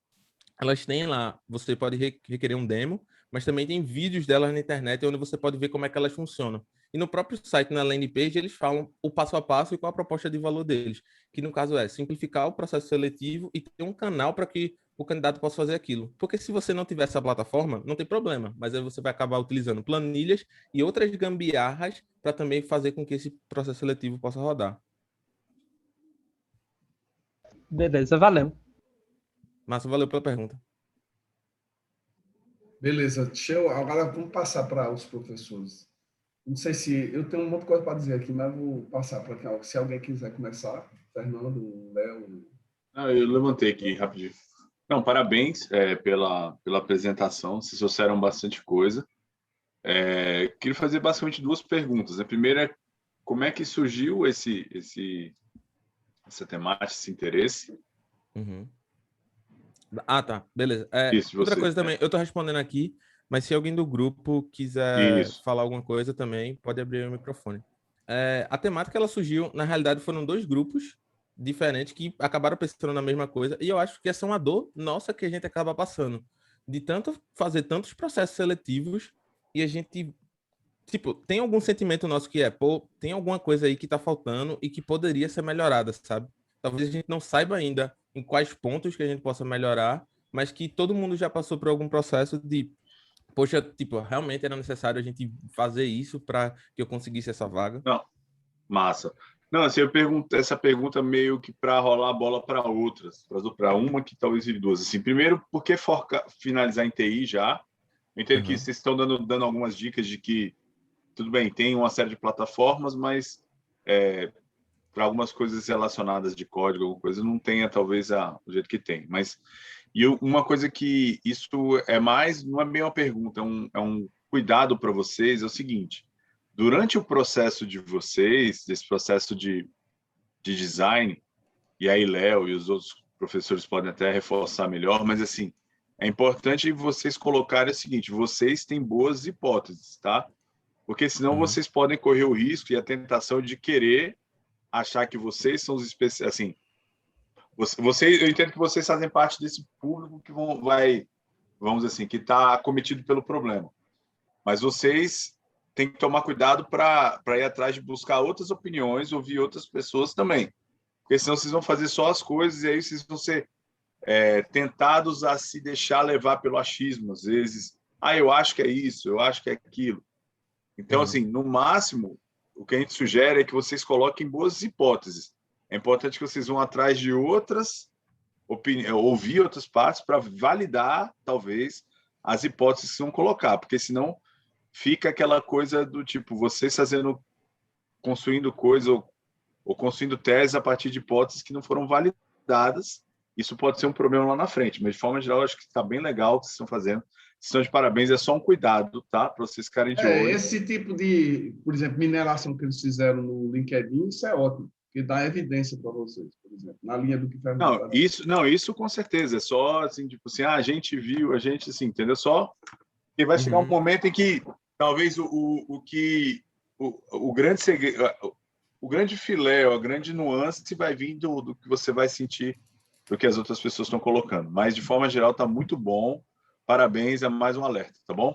elas têm lá, você pode requerer um demo, mas também tem vídeos delas na internet onde você pode ver como é que elas funcionam. E no próprio site, na landing page, eles falam o passo a passo e qual a proposta de valor deles, que no caso é simplificar o processo seletivo e ter um canal para que o candidato possa fazer aquilo. Porque se você não tiver essa plataforma, não tem problema, mas aí você vai acabar utilizando planilhas e outras gambiarras para também fazer com que esse processo seletivo possa rodar. Beleza, valeu. Márcio, valeu pela pergunta. Beleza, agora vamos passar para os professores. Não sei se eu tenho um monte de coisa para dizer aqui, mas vou passar para quem, se alguém quiser começar. Fernando, Léo. Eu levantei aqui rapidinho. Não, parabéns pela apresentação. Vocês trouxeram bastante coisa. Queria fazer basicamente duas perguntas. A primeira é como é que surgiu essa temática, esse interesse? Uhum. Ah, tá. Beleza. Isso, outra você, coisa também, eu tô respondendo aqui, mas se alguém do grupo quiser falar alguma coisa também, pode abrir o microfone. A temática, ela surgiu, na realidade, foram dois grupos diferentes que acabaram pensando na mesma coisa, e eu acho que essa é uma dor nossa que a gente acaba passando, de tanto fazer tantos processos seletivos, e a gente, tipo, tem algum sentimento nosso que pô, tem alguma coisa aí que tá faltando e que poderia ser melhorada, sabe? Talvez a gente não saiba ainda em quais pontos que a gente possa melhorar, mas que todo mundo já passou por algum processo de, poxa, tipo, realmente era necessário a gente fazer isso para que eu conseguisse essa vaga. Não, massa. Não, assim, eu pergunto essa pergunta meio que para rolar a bola para outras, para uma que talvez vire duas. Assim, primeiro, por que finalizar em TI já? Eu entendo que vocês estão dando algumas dicas de que, tudo bem, tem uma série de plataformas, mas para algumas coisas relacionadas de código, alguma coisa, não tenha talvez o jeito que tem. Mas uma coisa que isso é mais, não é bem uma pergunta, é um cuidado para vocês, é o seguinte: durante o processo de vocês, desse processo de design, e aí Léo e os outros professores podem até reforçar melhor, mas assim, é importante vocês colocarem o seguinte: vocês têm boas hipóteses, tá? Porque senão vocês podem correr o risco e a tentação de querer achar que vocês são os especialistas. Assim, eu entendo que vocês fazem parte desse público que vamos dizer assim, que está acometido pelo problema. Mas vocês têm que tomar cuidado para ir atrás de buscar outras opiniões, ouvir outras pessoas também. Porque senão vocês vão fazer só as coisas e aí vocês vão ser tentados a se deixar levar pelo achismo. Às vezes, eu acho que é isso, eu acho que é aquilo. Então, assim, no máximo, o que a gente sugere é que vocês coloquem boas hipóteses. É importante que vocês vão atrás de outras opiniões, ouvir outras partes para validar, talvez, as hipóteses que vão colocar, porque senão fica aquela coisa do tipo, vocês construindo coisa ou construindo teses a partir de hipóteses que não foram validadas. Isso pode ser um problema lá na frente, mas de forma geral, acho que está bem legal o que vocês estão fazendo. Vocês estão de parabéns, é só um cuidado, tá? Para vocês ficarem de olho. Esse tipo de, por exemplo, mineração que eles fizeram no LinkedIn, isso é ótimo, porque dá evidência para vocês, por exemplo, na linha do que está. Isso com certeza, é só assim, tipo assim, a gente viu, a gente assim, entendeu? Só que vai chegar um momento em que talvez o grande segredo, o grande filé, a grande nuance vai vir do que você vai sentir do que as outras pessoas estão colocando. Mas, de forma geral, está muito bom. Parabéns, é mais um alerta, tá bom?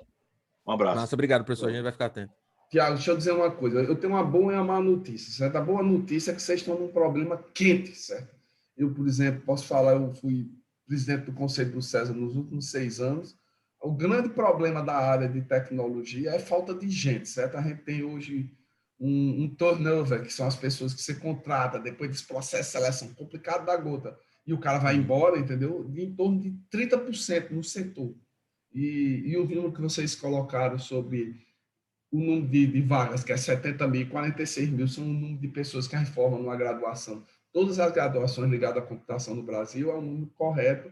Um abraço. Nossa, obrigado, professor. A gente vai ficar atento. Tiago, deixa eu dizer uma coisa. Eu tenho uma boa e uma má notícia, certo? A boa notícia é que vocês estão num problema quente, certo? Eu, por exemplo, posso falar, eu fui presidente do Conselho do César nos últimos 6 anos. O grande problema da área de tecnologia é falta de gente, certo? A gente tem hoje um turnover, que são as pessoas que você contrata depois desse processo de seleção complicado da gota, e o cara vai embora, entendeu? De em torno de 30% no setor. E o número que vocês colocaram sobre o número de vagas, que é 70 mil, 46 mil, são o número de pessoas que reformam numa graduação. Todas as graduações ligadas à computação no Brasil é um número correto.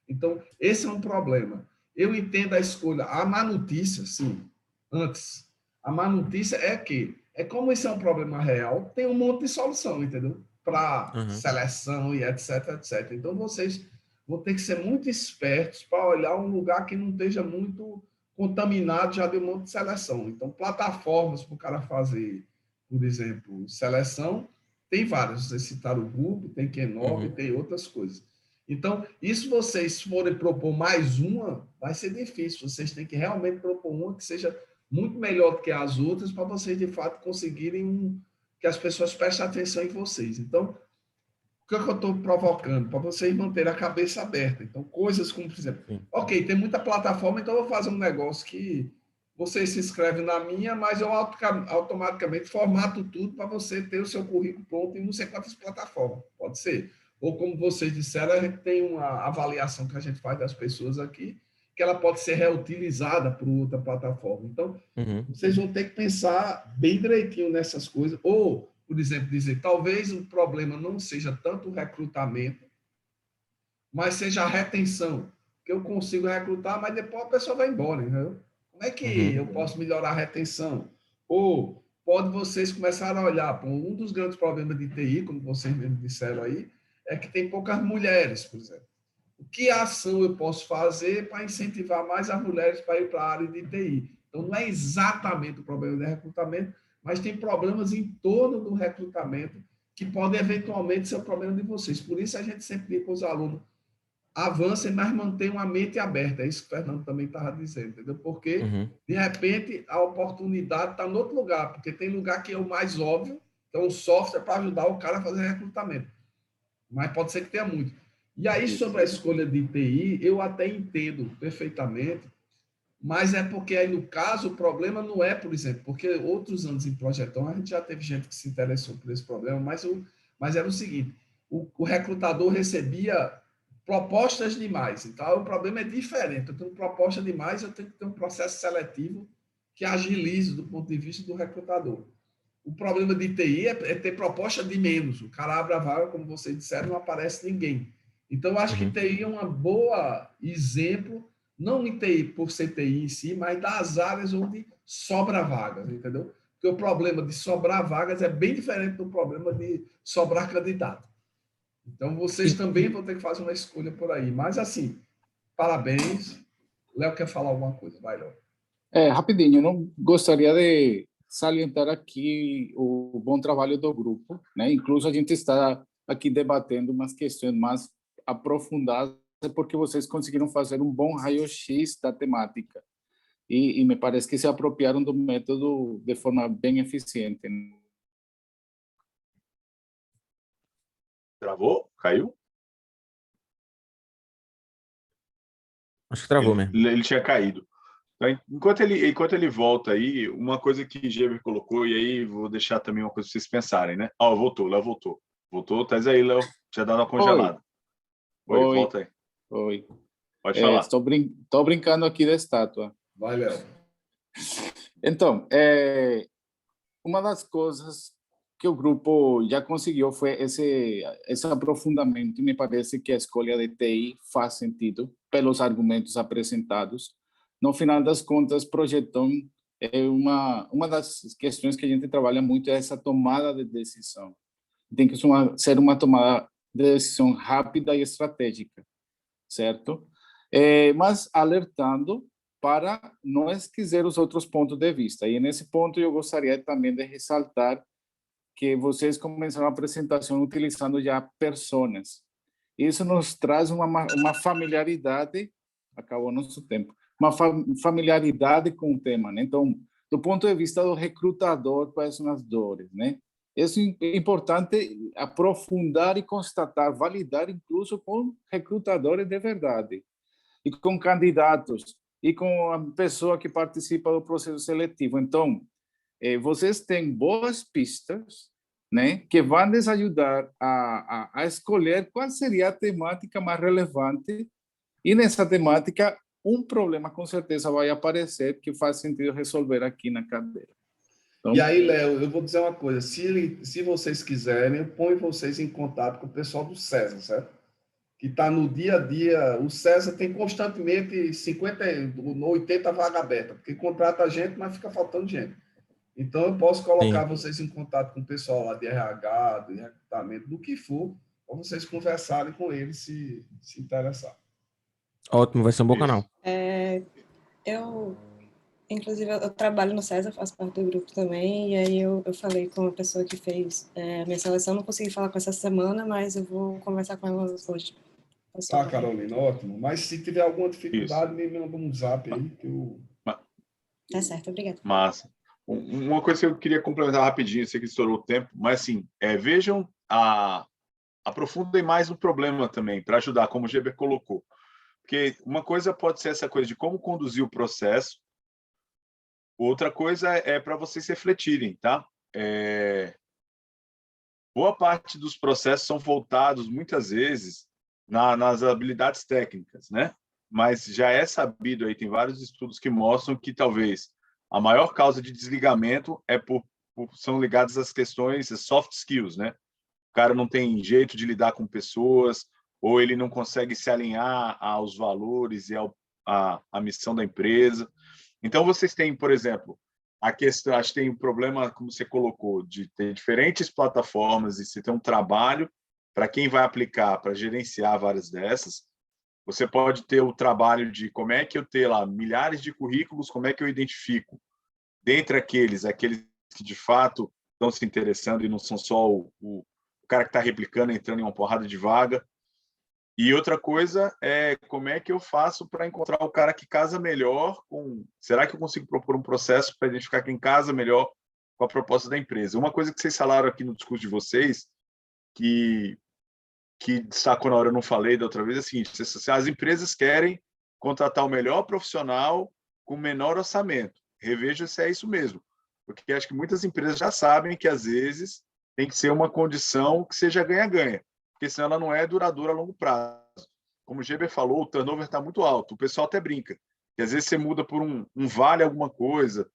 Então, esse é um problema. Eu entendo a escolha. A má notícia, sim, antes. A má notícia é que, como isso é um problema real, tem um monte de solução, entendeu? Para seleção e etc, etc. Então, vocês vão ter que ser muito espertos para olhar um lugar que não esteja muito contaminado já de um monte de seleção. Então, plataformas para o cara fazer, por exemplo, seleção, tem várias. Vocês citaram o Google, tem Keynote, tem outras coisas. Então, isso vocês forem propor mais uma, vai ser difícil. Vocês têm que realmente propor uma que seja muito melhor do que as outras para vocês, de fato, conseguirem que as pessoas prestem atenção em vocês. Então, o que eu estou provocando? Para vocês manterem a cabeça aberta. Então, coisas como, por exemplo, ok, tem muita plataforma, então eu vou fazer um negócio que você se inscreve na minha, mas eu automaticamente formato tudo para você ter o seu currículo pronto em não sei quantas plataformas. Pode ser. Ou como vocês disseram, a gente tem uma avaliação que a gente faz das pessoas aqui, que ela pode ser reutilizada por outra plataforma. Então, vocês vão ter que pensar bem direitinho nessas coisas. Ou, por exemplo, dizer, talvez o problema não seja tanto o recrutamento, mas seja a retenção. Que eu consigo recrutar, mas depois a pessoa vai embora, entendeu? Como é que eu posso melhorar a retenção? Ou pode vocês começarem a olhar para um dos grandes problemas de TI, como vocês mesmos disseram aí, é que tem poucas mulheres, por exemplo. O que ação eu posso fazer para incentivar mais as mulheres para ir para a área de TI? Então, não é exatamente o problema de recrutamento, mas tem problemas em torno do recrutamento que podem eventualmente ser o problema de vocês. Por isso, a gente sempre diz para os alunos, avancem, mas mantenham a mente aberta. É isso que o Fernando também estava dizendo, entendeu? Porque, de repente, a oportunidade está em outro lugar, porque tem lugar que é o mais óbvio, que é um software para ajudar o cara a fazer recrutamento. Mas pode ser que tenha muito. E aí, sobre a escolha de TI, eu até entendo perfeitamente, mas é porque aí, no caso, o problema não é, por exemplo, porque outros anos em Projetão, a gente já teve gente que se interessou por esse problema, mas era o seguinte, o recrutador recebia propostas demais, então o problema é diferente. Eu tenho proposta demais, eu tenho que ter um processo seletivo que agilize do ponto de vista do recrutador. O problema de TI é ter proposta de menos. O cara abre a vaga, como vocês disseram, não aparece ninguém. Então, eu acho que TI é um boa exemplo, não em TI por ser TI em si, mas das áreas onde sobra vagas, entendeu? Porque o problema de sobrar vagas é bem diferente do problema de sobrar candidato. Então, vocês também vão ter que fazer uma escolha por aí. Mas, assim, parabéns. Léo quer falar alguma coisa? Vai, Léo. Rapidinho, eu não gostaria de salientar aqui o bom trabalho do grupo, né? Incluso a gente está aqui debatendo umas questões mais aprofundadas, porque vocês conseguiram fazer um bom raio-x da temática. E me parece que se apropriaram do método de forma bem eficiente. Travou? Caiu? Acho que travou mesmo. Ele tinha caído. Enquanto ele volta aí, uma coisa que Geber colocou, e aí vou deixar também uma coisa para vocês pensarem, né? Voltou, Léo voltou. Voltou, tá aí, Léo. Tinha dado uma congelada. Oi, volta aí. Oi. Pode falar. Estou brincando aqui da estátua. Vai, Léo. Então, uma das coisas que o grupo já conseguiu foi esse aprofundamento, e me parece que a escolha de TI faz sentido pelos argumentos apresentados. No final das contas, Projetão é uma das questões que a gente trabalha muito, é essa tomada de decisão. Tem que ser uma tomada de decisão rápida e estratégica, certo? Mas alertando para não esquecer os outros pontos de vista. E nesse ponto eu gostaria também de ressaltar que vocês começaram a apresentação utilizando já personas. Isso nos traz uma familiaridade, acabou nosso tempo, uma familiaridade com o tema, né? Então, do ponto de vista do recrutador, quais são as dores, né? Isso é importante aprofundar e constatar, validar incluso com recrutadores de verdade, e com candidatos, e com a pessoa que participa do processo seletivo. Então, vocês têm boas pistas, né, que vão nos ajudar a escolher qual seria a temática mais relevante, e nessa temática um problema com certeza vai aparecer que faz sentido resolver aqui na cadeira. Então, e aí, Léo, eu vou dizer uma coisa, se vocês quiserem, eu ponho vocês em contato com o pessoal do César, certo? Que está no dia a dia, o César tem constantemente 50, 80 vagas abertas, porque contrata gente, mas fica faltando gente. Então, eu posso colocar vocês em contato com o pessoal lá de RH, de recrutamento, do que for, para vocês conversarem com eles se interessar. Ótimo, vai ser um bom canal. Inclusive, eu trabalho no César, faço parte do grupo também, e aí eu falei com a pessoa que fez a minha seleção, não consegui falar com essa semana, mas eu vou conversar com ela hoje. Tá, Carolina, ótimo. Mas se tiver alguma dificuldade, me manda um zap aí, que eu... Tá certo, obrigada. Massa. Uma coisa que eu queria complementar rapidinho, sei que estourou o tempo, mas assim, vejam, aprofundem mais no problema também, para ajudar, como o Geber colocou. Porque uma coisa pode ser essa coisa de como conduzir o processo, outra coisa é para vocês refletirem, tá? Boa parte dos processos são voltados, muitas vezes, nas habilidades técnicas, né? Mas já é sabido aí, tem vários estudos que mostram que talvez a maior causa de desligamento são ligadas às questões soft skills, né? O cara não tem jeito de lidar com pessoas, ou ele não consegue se alinhar aos valores e à missão da empresa. Então, vocês têm, por exemplo, a questão, acho que tem um problema, como você colocou, de ter diferentes plataformas e você ter um trabalho para quem vai aplicar, para gerenciar várias dessas. Você pode ter o trabalho de como é que eu tenho lá milhares de currículos, como é que eu identifico dentre aqueles que de fato estão se interessando e não são só o cara que está replicando, entrando em uma porrada de vaga. E outra coisa é como é que eu faço para encontrar o cara que casa melhor com... Será que eu consigo propor um processo para identificar quem casa melhor com a proposta da empresa? Uma coisa que vocês falaram aqui no discurso de vocês, que destacou na hora, eu não falei da outra vez, é o seguinte: as empresas querem contratar o melhor profissional com menor orçamento. Reveja se é isso mesmo, porque acho que muitas empresas já sabem que, às vezes, tem que ser uma condição que seja ganha-ganha, porque senão ela não é duradoura a longo prazo. Como o Geber falou, o turnover está muito alto, o pessoal até brinca, que às vezes você muda por um vale alguma coisa,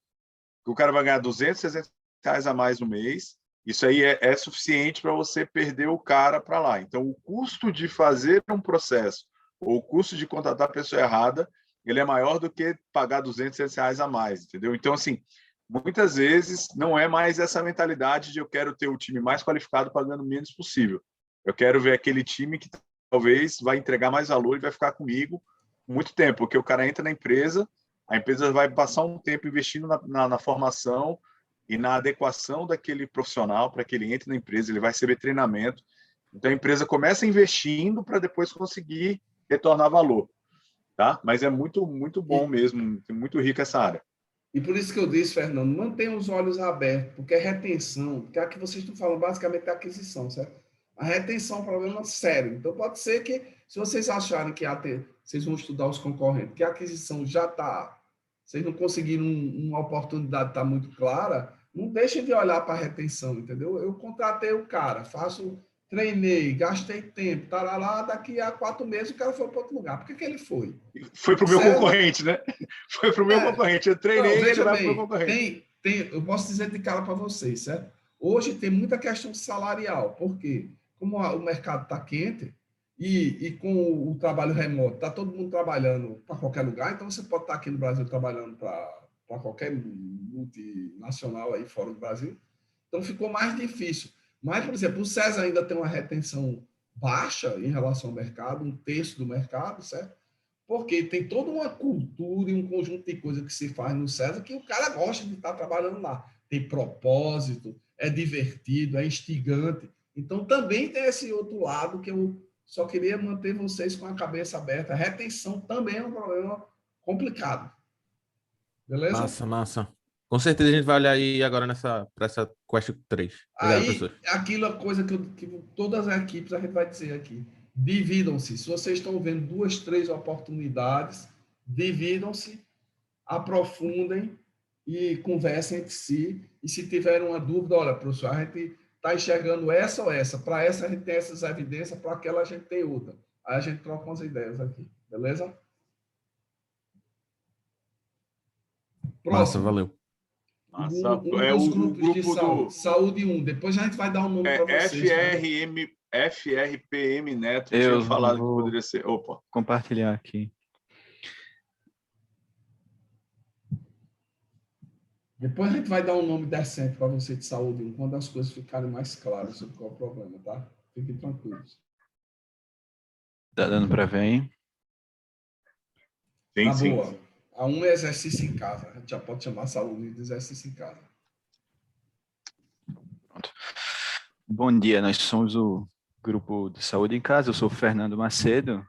que o cara vai ganhar 200, 300 reais a mais no mês. Isso aí é suficiente para você perder o cara para lá. Então, o custo de fazer um processo ou o custo de contratar a pessoa errada, ele é maior do que pagar 200 reais a mais, entendeu? Então, assim, muitas vezes não é mais essa mentalidade de eu quero ter o time mais qualificado pagando o menos possível. Eu quero ver aquele time que talvez vai entregar mais valor e vai ficar comigo muito tempo, porque o cara entra na empresa, a empresa vai passar um tempo investindo na formação e na adequação daquele profissional para que ele entre na empresa, ele vai receber treinamento. Então, a empresa começa investindo para depois conseguir retornar valor, tá? Mas é muito, muito bom mesmo, muito rica essa área. E por isso que eu disse, Fernando, mantenha os olhos abertos, porque é retenção, porque aqui vocês estão falando basicamente da aquisição, certo? A retenção é um problema sério. Então, pode ser que, se vocês acharem que vocês vão estudar os concorrentes, que a aquisição já está... Vocês não conseguiram uma oportunidade está muito clara, não deixem de olhar para a retenção, entendeu? Eu contratei o cara, treinei, gastei tempo, lá, daqui a 4 meses o cara foi para outro lugar. Por que ele foi? Foi para o meu concorrente, né? Foi para o meu concorrente. Eu treinei, ele vai para o meu concorrente. Eu posso dizer de cara para vocês, certo? Hoje tem muita questão salarial. Por quê? Como o mercado está quente, e com o trabalho remoto, está todo mundo trabalhando para qualquer lugar, então você pode estar aqui no Brasil trabalhando para qualquer multinacional aí fora do Brasil. Então ficou mais difícil. Mas, por exemplo, o César ainda tem uma retenção baixa em relação ao mercado, 1/3 do mercado, certo? Porque tem toda uma cultura e um conjunto de coisas que se faz no César que o cara gosta de estar trabalhando lá. Tem propósito, é divertido, é instigante. Então, também tem esse outro lado que eu só queria manter vocês com a cabeça aberta. A retenção também é um problema complicado. Beleza? Massa. Com certeza a gente vai olhar aí agora para essa Quest 3. Obrigado, aí, professor. Aquilo é coisa que todas as equipes a gente vai dizer aqui. Dividam-se. Se vocês estão vendo 2, 3 oportunidades, dividam-se, aprofundem e conversem entre si. E se tiverem uma dúvida, olha, professor, a gente está enxergando essa ou essa. Para essa a gente tem essas evidências, para aquela a gente tem outra. Aí a gente troca umas ideias aqui, beleza? Massa, Próximo. valeu. Massa. Um É dos o grupos de grupo saúde. do Saúde 1. Depois a gente vai dar um nome para vocês. Tá? FRPM Neto. Eu Tinha falado que vou poderia ser. Opa. compartilhar aqui. Depois a gente vai dar um nome decente para você de saúde 1, quando as coisas ficarem mais claras sobre qual é o problema, tá? Fiquem tranquilos. Tá dando para ver aí? Sim, Tá sim. boa. A 1 é exercício em casa. A gente já pode chamar saúde de exercício em casa. Bom dia, nós somos o grupo de saúde em casa. Eu sou o Fernando Macedo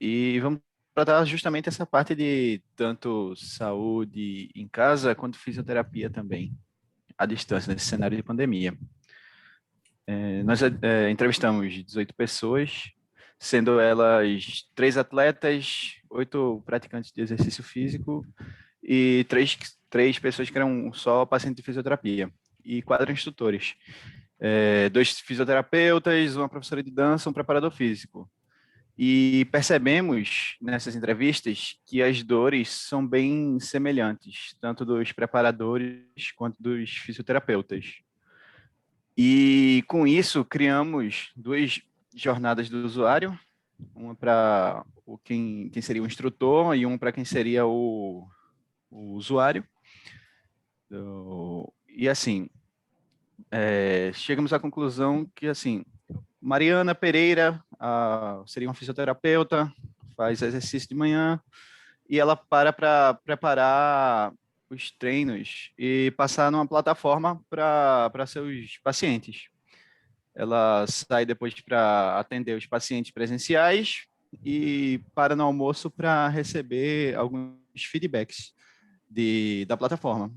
e vamos tratar justamente essa parte de tanto saúde em casa quanto fisioterapia também, à distância, nesse cenário de pandemia. Nós entrevistamos 18 pessoas, sendo elas 3 atletas, 8 praticantes de exercício físico e 3 pessoas que eram só pacientes de fisioterapia e 4 instrutores. 2 fisioterapeutas, uma professora de dança, um preparador físico. E percebemos nessas entrevistas que as dores são bem semelhantes, tanto dos preparadores quanto dos fisioterapeutas. E com isso criamos 2 jornadas do usuário, uma para quem seria o instrutor e uma para quem seria o usuário. E assim, chegamos à conclusão que assim, Mariana Pereira seria uma fisioterapeuta, faz exercício de manhã e ela para preparar os treinos e passar numa plataforma para seus pacientes. Ela sai depois para atender os pacientes presenciais e para no almoço para receber alguns feedbacks da plataforma.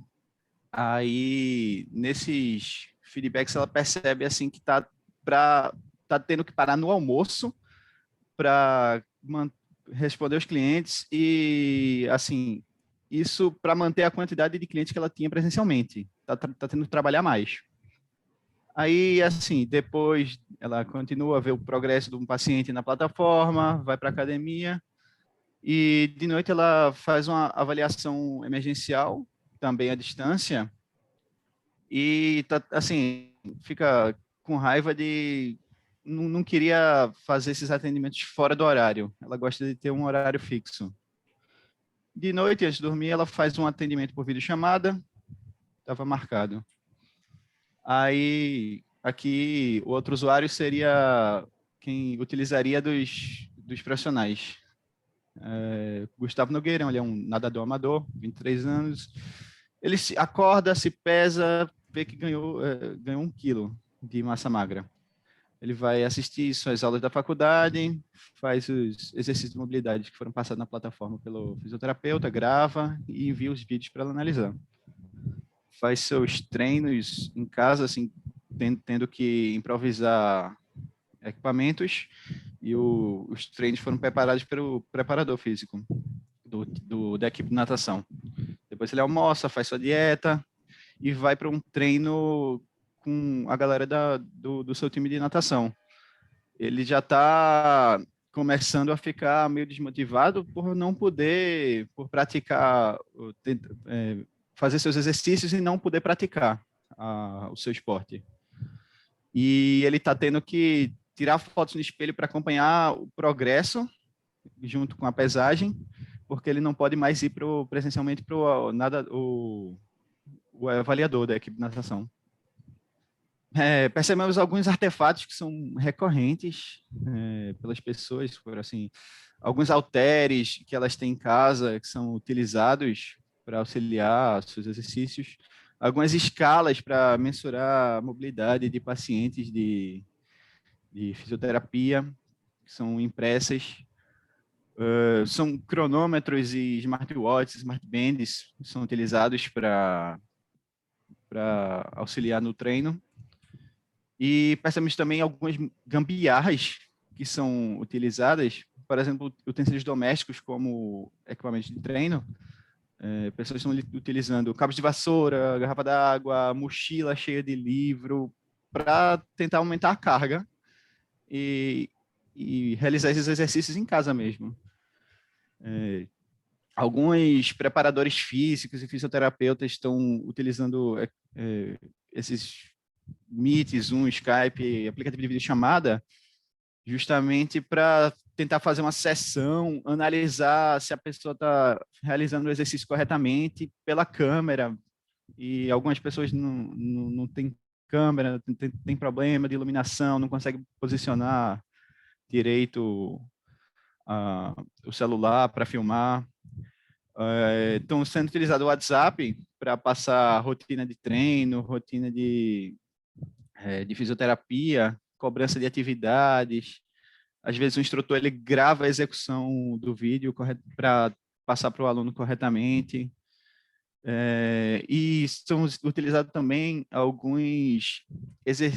Aí, nesses feedbacks, ela percebe assim que tá tendo que parar no almoço para responder os clientes e, assim, isso para manter a quantidade de clientes que ela tinha presencialmente. Tá tendo que trabalhar mais. Aí, assim, depois ela continua a ver o progresso de um paciente na plataforma, vai para a academia e de noite ela faz uma avaliação emergencial, também à distância, e tá, assim, fica com raiva de não queria fazer esses atendimentos fora do horário. Ela gosta de ter um horário fixo. De noite, antes de dormir, ela faz um atendimento por videochamada, estava marcado. Aí, aqui, o outro usuário seria quem utilizaria dos profissionais. Gustavo Nogueirão, ele é um nadador amador, 23 anos. Ele acorda, se pesa, vê que ganhou 1 quilo de massa magra. Ele vai assistir suas aulas da faculdade, faz os exercícios de mobilidade que foram passados na plataforma pelo fisioterapeuta, grava e envia os vídeos para ela analisar. Faz seus treinos em casa, assim, tendo que improvisar equipamentos, e os treinos foram preparados pelo preparador físico da equipe de natação. Depois ele almoça, faz sua dieta e vai para um treino com a galera do seu time de natação. Ele já está começando a ficar meio desmotivado por não poder, por praticar, fazer seus exercícios e não poder praticar o seu esporte. E ele está tendo que tirar fotos no espelho para acompanhar o progresso junto com a pesagem, porque ele não pode mais ir presencialmente para o avaliador da equipe de natação. Percebemos alguns artefatos que são recorrentes pelas pessoas, por assim, alguns halteres que elas têm em casa que são utilizados para auxiliar seus exercícios, algumas escalas para mensurar a mobilidade de pacientes de fisioterapia, que são impressas, são cronômetros e smartwatches, smartbands, que são utilizados para auxiliar no treino. E percebemos também algumas gambiarras que são utilizadas, por exemplo, utensílios domésticos como equipamentos de treino, pessoas estão utilizando cabos de vassoura, garrafa d'água, mochila cheia de livro, para tentar aumentar a carga e realizar esses exercícios em casa mesmo. Alguns preparadores físicos e fisioterapeutas estão utilizando esses Meet, Zoom, Skype, aplicativo de videochamada, justamente para tentar fazer uma sessão, analisar se a pessoa está realizando o exercício corretamente pela câmera, e algumas pessoas não têm câmera, tem problema de iluminação, não consegue posicionar direito o celular para filmar. Estão sendo utilizado o WhatsApp para passar rotina de treino, rotina de fisioterapia, cobrança de atividades. Às vezes o instrutor ele grava a execução do vídeo para passar para o aluno corretamente. E são utilizados também alguns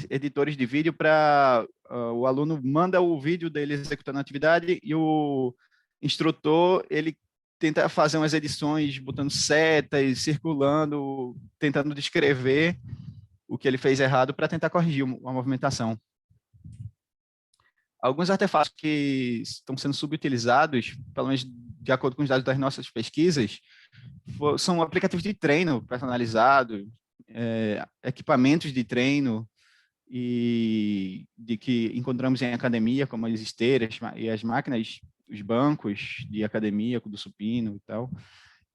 editores de vídeo para o aluno manda o vídeo dele executando a atividade e o instrutor ele tenta fazer umas edições botando setas, circulando, tentando descrever o que ele fez errado para tentar corrigir a movimentação. Alguns artefatos que estão sendo subutilizados, pelo menos de acordo com os dados das nossas pesquisas, são aplicativos de treino personalizado, equipamentos de treino e de que encontramos em academia, como as esteiras e as máquinas, os bancos de academia, do supino e tal,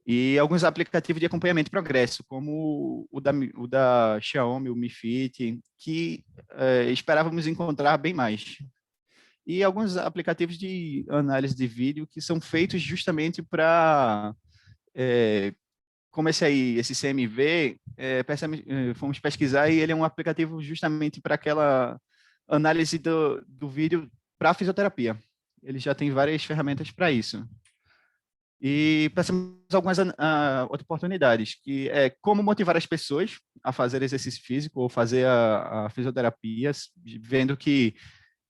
e alguns aplicativos de acompanhamento de progresso, como o da Xiaomi, o Mi Fit, que esperávamos encontrar bem mais. E alguns aplicativos de análise de vídeo que são feitos justamente para, como esse CMV, fomos pesquisar e ele é um aplicativo justamente para aquela análise do vídeo para fisioterapia. Ele já tem várias ferramentas para isso. E pensamos algumas outras oportunidades, que é como motivar as pessoas a fazer exercício físico ou fazer a fisioterapia, vendo que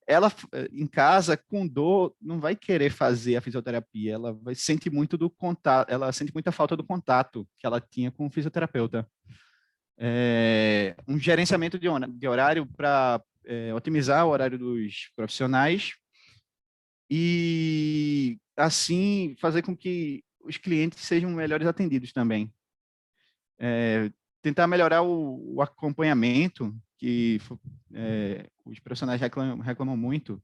ela, em casa, com dor, não vai querer fazer a fisioterapia, ela sente muito do contato, ela sente muita falta do contato que ela tinha com o fisioterapeuta. Um gerenciamento de horário para otimizar o horário dos profissionais e, assim, fazer com que os clientes sejam melhores atendidos também. Tentar melhorar o acompanhamento, que os profissionais reclamam muito,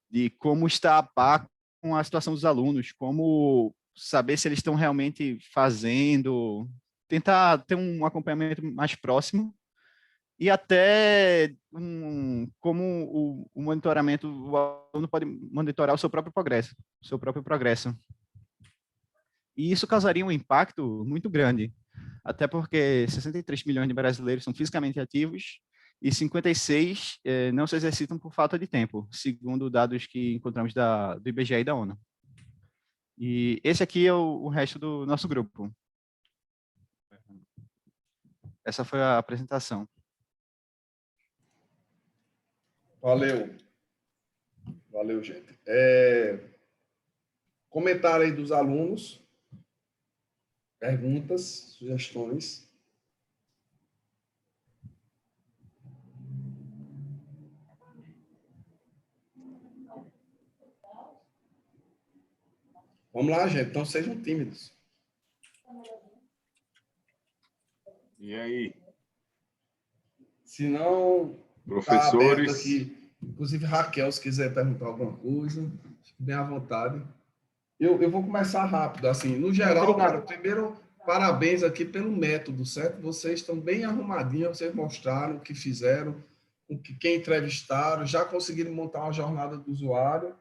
de como está a par com a situação dos alunos, como saber se eles estão realmente fazendo, tentar ter um acompanhamento mais próximo e até como o monitoramento, o aluno pode monitorar o seu próprio progresso. E isso causaria um impacto muito grande, até porque 63 milhões de brasileiros são fisicamente ativos e 56 não se exercitam por falta de tempo, segundo dados que encontramos do IBGE e da ONU. E esse aqui é o resto do nosso grupo. Essa foi a apresentação. Valeu. Valeu, gente. Comentário aí dos alunos. Perguntas, sugestões. Vamos lá, gente. Então, sejam tímidos. E aí? Se não, professores, tá aqui. Inclusive, Raquel, se quiser perguntar alguma coisa, fique bem à vontade. Eu vou começar rápido, assim, no geral, cara, primeiro, parabéns aqui pelo método, certo? Vocês estão bem arrumadinhos, vocês mostraram o que fizeram, quem entrevistaram, já conseguiram montar uma jornada do usuário,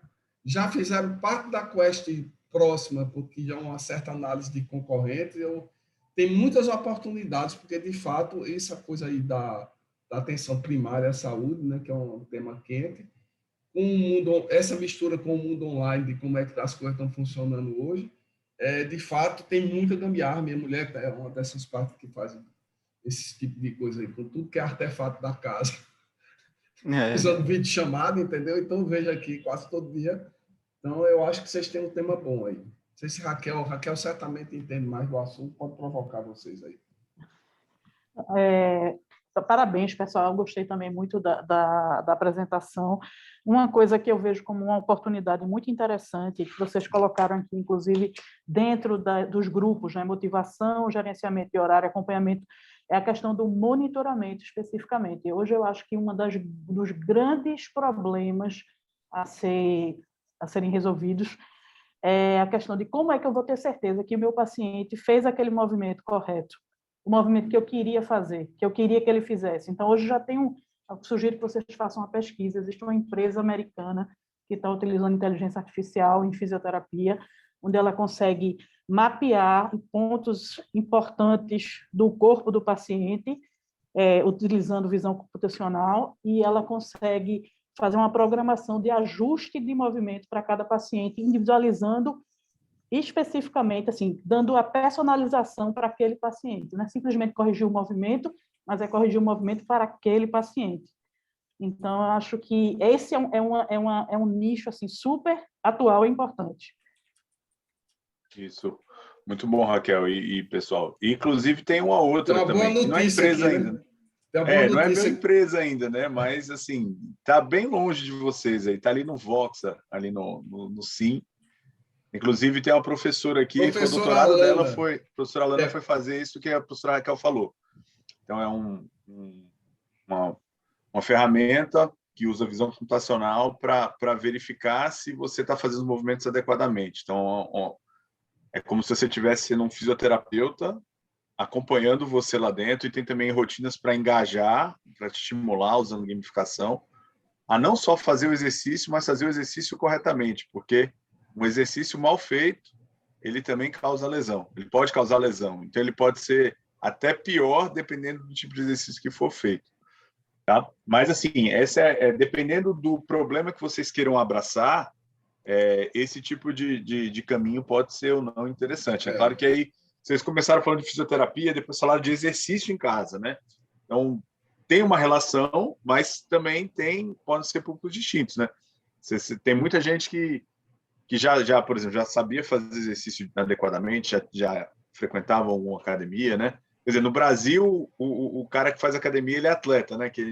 já fizeram parte da quest próxima, porque já é uma certa análise de concorrente, tem muitas oportunidades, porque, de fato, essa coisa aí da atenção primária à saúde, né, que é um tema quente, essa mistura com o mundo online, de como é que as coisas estão funcionando hoje, de fato, tem muita gambiarra. Minha mulher é uma dessas partes que faz esse tipo de coisa aí, com tudo que é artefato da casa. Usando vídeo chamada, entendeu? Então, vejo aqui quase todo dia. Então, eu acho que vocês têm um tema bom aí. sei se Raquel certamente entende mais do assunto, pode provocar vocês aí. Parabéns, pessoal. Eu gostei também muito da apresentação. Uma coisa que eu vejo como uma oportunidade muito interessante, que vocês colocaram aqui, inclusive, dentro dos grupos, né, motivação, gerenciamento de horário, acompanhamento, é a questão do monitoramento especificamente. E hoje eu acho que dos grandes problemas a serem resolvidos é a questão de como é que eu vou ter certeza que o meu paciente fez aquele movimento correto, o movimento que eu queria fazer, que eu queria que ele fizesse. Então, hoje já eu sugiro que vocês façam uma pesquisa. Existe uma empresa americana que está utilizando inteligência artificial em fisioterapia, onde ela consegue mapear pontos importantes do corpo do paciente, utilizando visão computacional, e ela consegue fazer uma programação de ajuste de movimento para cada paciente, individualizando especificamente, assim, dando a personalização para aquele paciente. Não é simplesmente corrigir o movimento, mas é corrigir o movimento para aquele paciente. Então, eu acho que esse é um nicho assim, super atual e importante. Isso. Muito bom, Raquel e pessoal. Inclusive, tem uma outra também, que não é empresa aqui, ainda. Né? Não é bem empresa ainda, né? Mas, assim, tá bem longe de vocês aí. Tá ali no Voxa, ali no Sim. Inclusive, tem uma professora aqui, o doutorado dela foi... A professora Alana foi fazer isso que a professora Raquel falou. Então, é uma ferramenta que usa visão computacional para verificar se você está fazendo os movimentos adequadamente. Então, é como se você estivesse sendo um fisioterapeuta acompanhando você lá dentro, e tem também rotinas para engajar, para te estimular, usando gamificação, a não só fazer o exercício, mas fazer o exercício corretamente, porque um exercício mal feito, ele também causa lesão. Ele pode causar lesão. Então, ele pode ser até pior, dependendo do tipo de exercício que for feito. Tá? Mas, assim, dependendo do problema que vocês queiram abraçar, esse tipo de caminho pode ser ou não interessante. É claro que aí vocês começaram falando de fisioterapia, depois falaram de exercício em casa, né? Então, tem uma relação, mas também podem ser públicos distintos, né? Tem muita gente que já, por exemplo, já sabia fazer exercício adequadamente, já frequentava alguma academia, né? Quer dizer, no Brasil, o cara que faz academia, ele é atleta, né? Que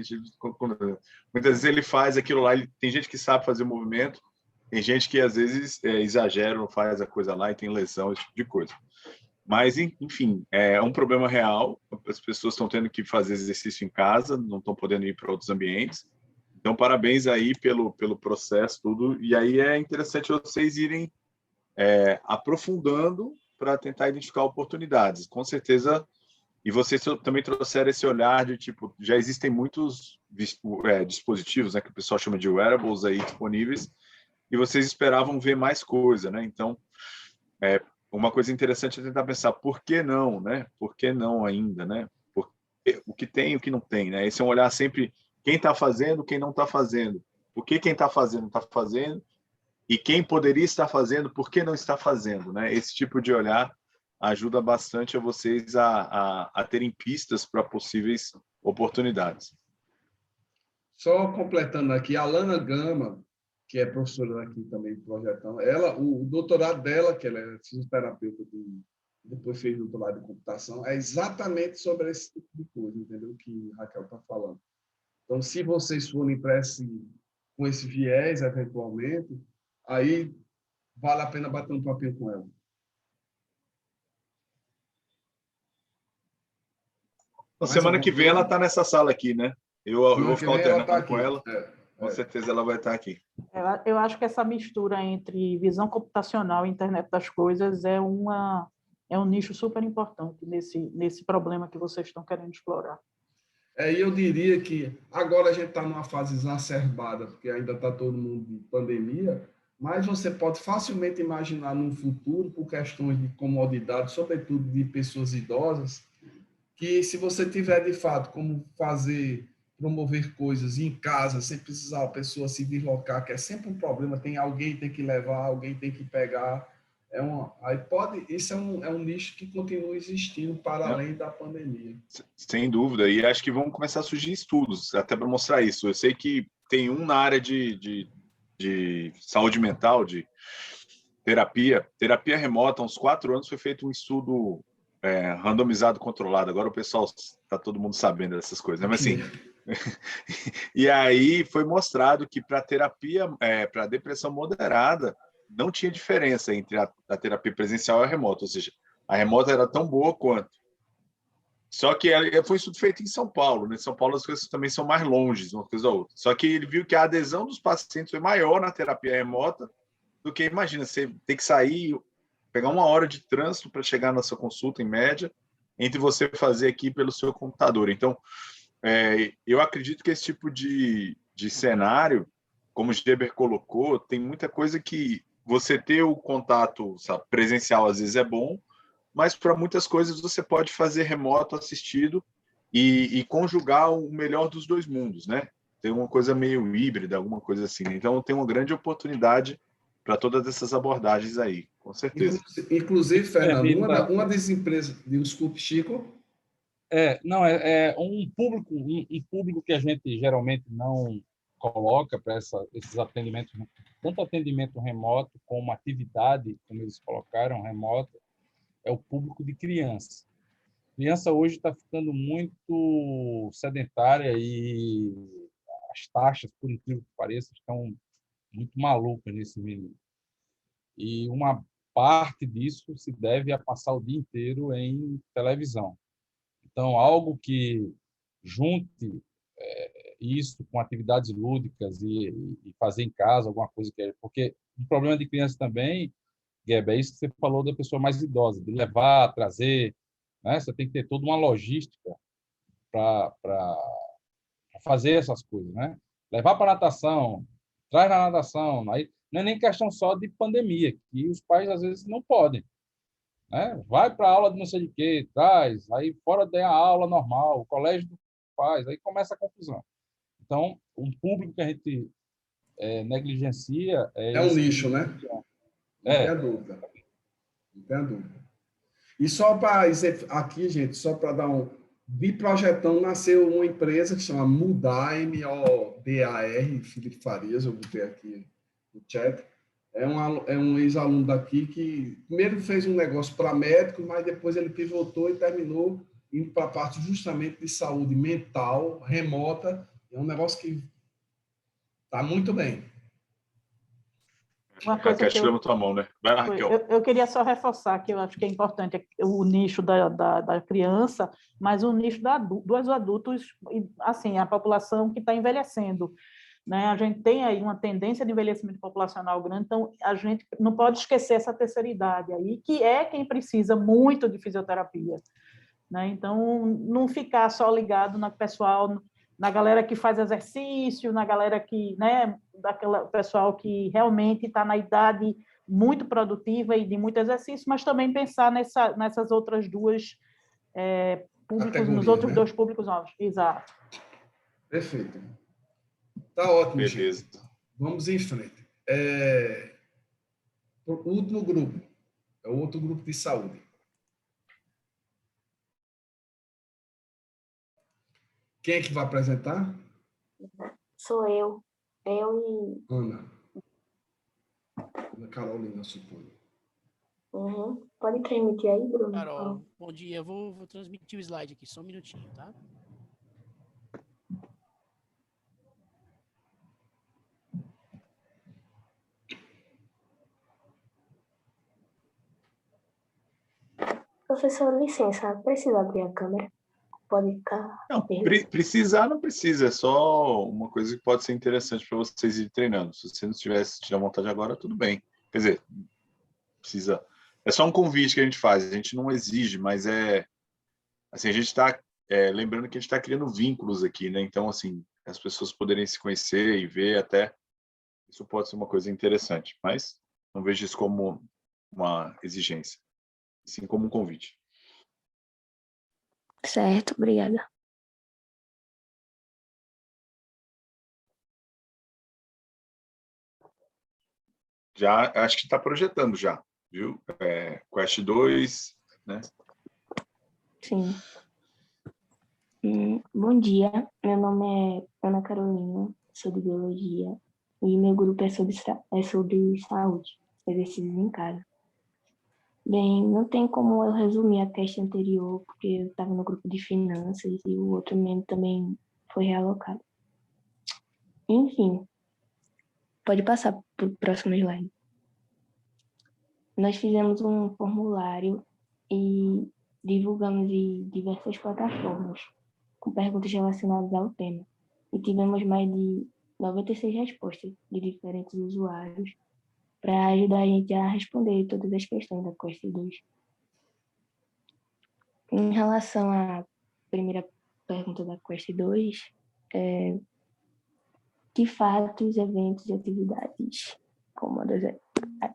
muitas vezes ele faz aquilo lá, tem gente que sabe fazer o movimento, tem gente que às vezes exagera, não faz a coisa lá e tem lesão, esse tipo de coisa. Mas, enfim, é um problema real, as pessoas estão tendo que fazer exercício em casa, não estão podendo ir para outros ambientes. Então, parabéns aí pelo processo, tudo. E aí é interessante vocês irem aprofundando para tentar identificar oportunidades. Com certeza, e vocês também trouxeram esse olhar de, tipo, já existem muitos dispositivos, né, que o pessoal chama de wearables aí disponíveis, e vocês esperavam ver mais coisa, né? Então, uma coisa interessante é tentar pensar, por que não, né? Por que não ainda, né? O que tem e o que não tem, né? Esse é um olhar sempre, quem está fazendo, quem não está fazendo. Por que quem está fazendo, e quem poderia estar fazendo, por que não está fazendo, né? Esse tipo de olhar ajuda bastante a vocês a terem pistas para possíveis oportunidades. Só completando aqui, a Alana Gama, que é professora aqui também do Projetão, o doutorado dela, que ela é fisioterapeuta, depois fez doutorado em computação, é exatamente sobre esse tipo de coisa, entendeu? Que a Raquel está falando. Então, se vocês forem com esse viés, eventualmente, aí vale a pena bater um papel com ela. Na semana que vem ela está nessa sala aqui, né? Eu vou ficar alternando com ela. Com certeza ela vai estar aqui. Eu acho que essa mistura entre visão computacional e internet das coisas é um nicho super importante nesse problema que vocês estão querendo explorar. E eu diria que agora a gente está numa fase exacerbada, porque ainda está todo mundo de pandemia, mas você pode facilmente imaginar num futuro, por questões de comodidade, sobretudo de pessoas idosas, que se você tiver, de fato, como promover coisas em casa, sem precisar a pessoa se deslocar, que é sempre um problema, alguém tem que levar, alguém tem que pegar. Isso é um nicho que continua existindo para além da pandemia. Sem dúvida, e acho que vão começar a surgir estudos até para mostrar isso. Eu sei que tem na área de saúde mental, terapia remota, há uns 4 anos foi feito um estudo randomizado controlado. Agora o pessoal está todo mundo sabendo dessas coisas, né? Mas assim, e aí foi mostrado que para terapia, para depressão moderada, não tinha diferença entre a terapia presencial e a remota, ou seja, a remota era tão boa quanto. Só que foi um estudo feito em São Paulo, né? Em São Paulo as coisas também são mais longe, uma coisa da outra. Só que ele viu que a adesão dos pacientes foi maior na terapia remota do que, imagina, você ter que sair, pegar 1 hora de trânsito para chegar na sua consulta, em média, entre você fazer aqui pelo seu computador. Então, eu acredito que esse tipo de cenário, como o Geber colocou, tem muita coisa que você ter o contato, sabe, presencial às vezes é bom, mas para muitas coisas você pode fazer remoto, assistido e conjugar o melhor dos dois mundos, né? Tem uma coisa meio híbrida, alguma coisa assim. Então, tem uma grande oportunidade para todas essas abordagens aí, com certeza. Inclusive, Fernando, uma das empresas... Desculpe, Chico. Não, um público que a gente geralmente não coloca para esses atendimentos, tanto atendimento remoto como atividade, como eles colocaram, remota, é o público de criança. Criança hoje está ficando muito sedentária e as taxas, por incrível que pareça, estão muito malucas nesse menino. E uma parte disso se deve a passar o dia inteiro em televisão. Então, algo que junte isso com atividades lúdicas e fazer em casa alguma coisa que porque um problema de criança também, Gueb, é isso que você falou da pessoa mais idosa, de levar, trazer, né? Você tem que ter toda uma logística para fazer essas coisas, né? Levar para natação, traz na natação, aí não é nem questão só de pandemia, que os pais às vezes não podem, né? Vai para a aula de não sei de quê, traz, aí fora da aula normal, o colégio faz, aí começa a confusão. Então, um público que a gente negligencia é um nicho, né? Não tem dúvida. Não tem dúvida. E só para aqui, gente, só para dar de Projetão nasceu uma empresa que chama Mudar, M-O-D-A-R, Felipe Farias, eu botei aqui no chat. É um ex-aluno daqui que primeiro fez um negócio para médico, mas depois ele pivotou e terminou indo para a parte justamente de saúde mental, remota. É um negócio que está muito bem. Uma coisa Raquel levantou a mão, né? Vai lá, Raquel. Eu queria só reforçar que eu acho que é importante o nicho da criança, mas o nicho dos adultos, assim, a população que está envelhecendo, né? A gente tem aí uma tendência de envelhecimento populacional grande, então a gente não pode esquecer essa terceira idade aí, que é quem precisa muito de fisioterapia, né? Então, não ficar só ligado no pessoal, na galera que faz exercício, na galera que, né, daquela pessoal que realmente está na idade muito produtiva e de muito exercício, mas também pensar nessas outras duas públicos, nos outros, né? Dois públicos novos. Exato. Perfeito. Tá ótimo, beleza. Gente. Vamos em frente. O último grupo é o outro grupo de saúde. Quem é que vai apresentar? Sou eu. Eu e... Ana Carolina, suponho. Uhum. Pode transmitir aí, Bruno? Carol, bom dia. Eu vou transmitir o slide aqui, só um minutinho, tá? Professor, licença, precisa abrir a câmera? Pode ficar... Não, precisar não precisa, é só uma coisa que pode ser interessante para vocês irem treinando. Se você não tivesse tirar vontade agora, tudo bem. Quer dizer, precisa... É só um convite que a gente faz, a gente não exige, mas assim, a gente está lembrando que a gente está criando vínculos aqui, né? Então, assim, as pessoas poderem se conhecer e ver até, isso pode ser uma coisa interessante, mas não vejo isso como uma exigência, sim como um convite. Certo, obrigada. Já, acho que está projetando já, viu? Quest 2, né? Sim. Bom dia, meu nome é Ana Carolina, sou de Biologia, e meu grupo é sobre saúde. exercícios em casa. Bem, não tem como eu resumir a questão anterior, porque eu estava no grupo de finanças e o outro membro também foi realocado. Enfim, pode passar para o próximo slide. Nós fizemos um formulário e divulgamos em diversas plataformas, com perguntas relacionadas ao tema. E tivemos mais de 96 respostas de diferentes usuários para ajudar a gente a responder todas as questões da Quest 2. Em relação à primeira pergunta da Quest 2, que fatos, eventos e atividades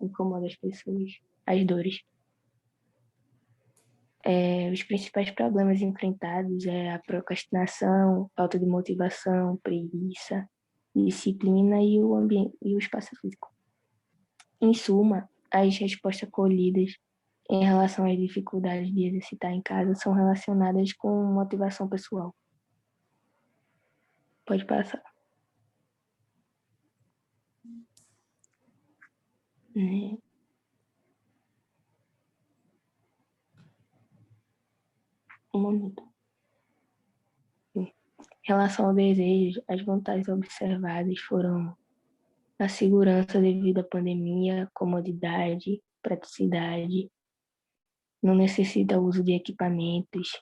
incomodam as pessoas, as dores? Os principais problemas enfrentados é a procrastinação, falta de motivação, preguiça, disciplina e o espaço físico. Em suma, as respostas colhidas em relação às dificuldades de exercitar em casa são relacionadas com motivação pessoal. Pode passar. Um minuto. Em relação ao desejo, as vantagens observadas foram a segurança devido à pandemia, comodidade, praticidade, não necessita o uso de equipamentos,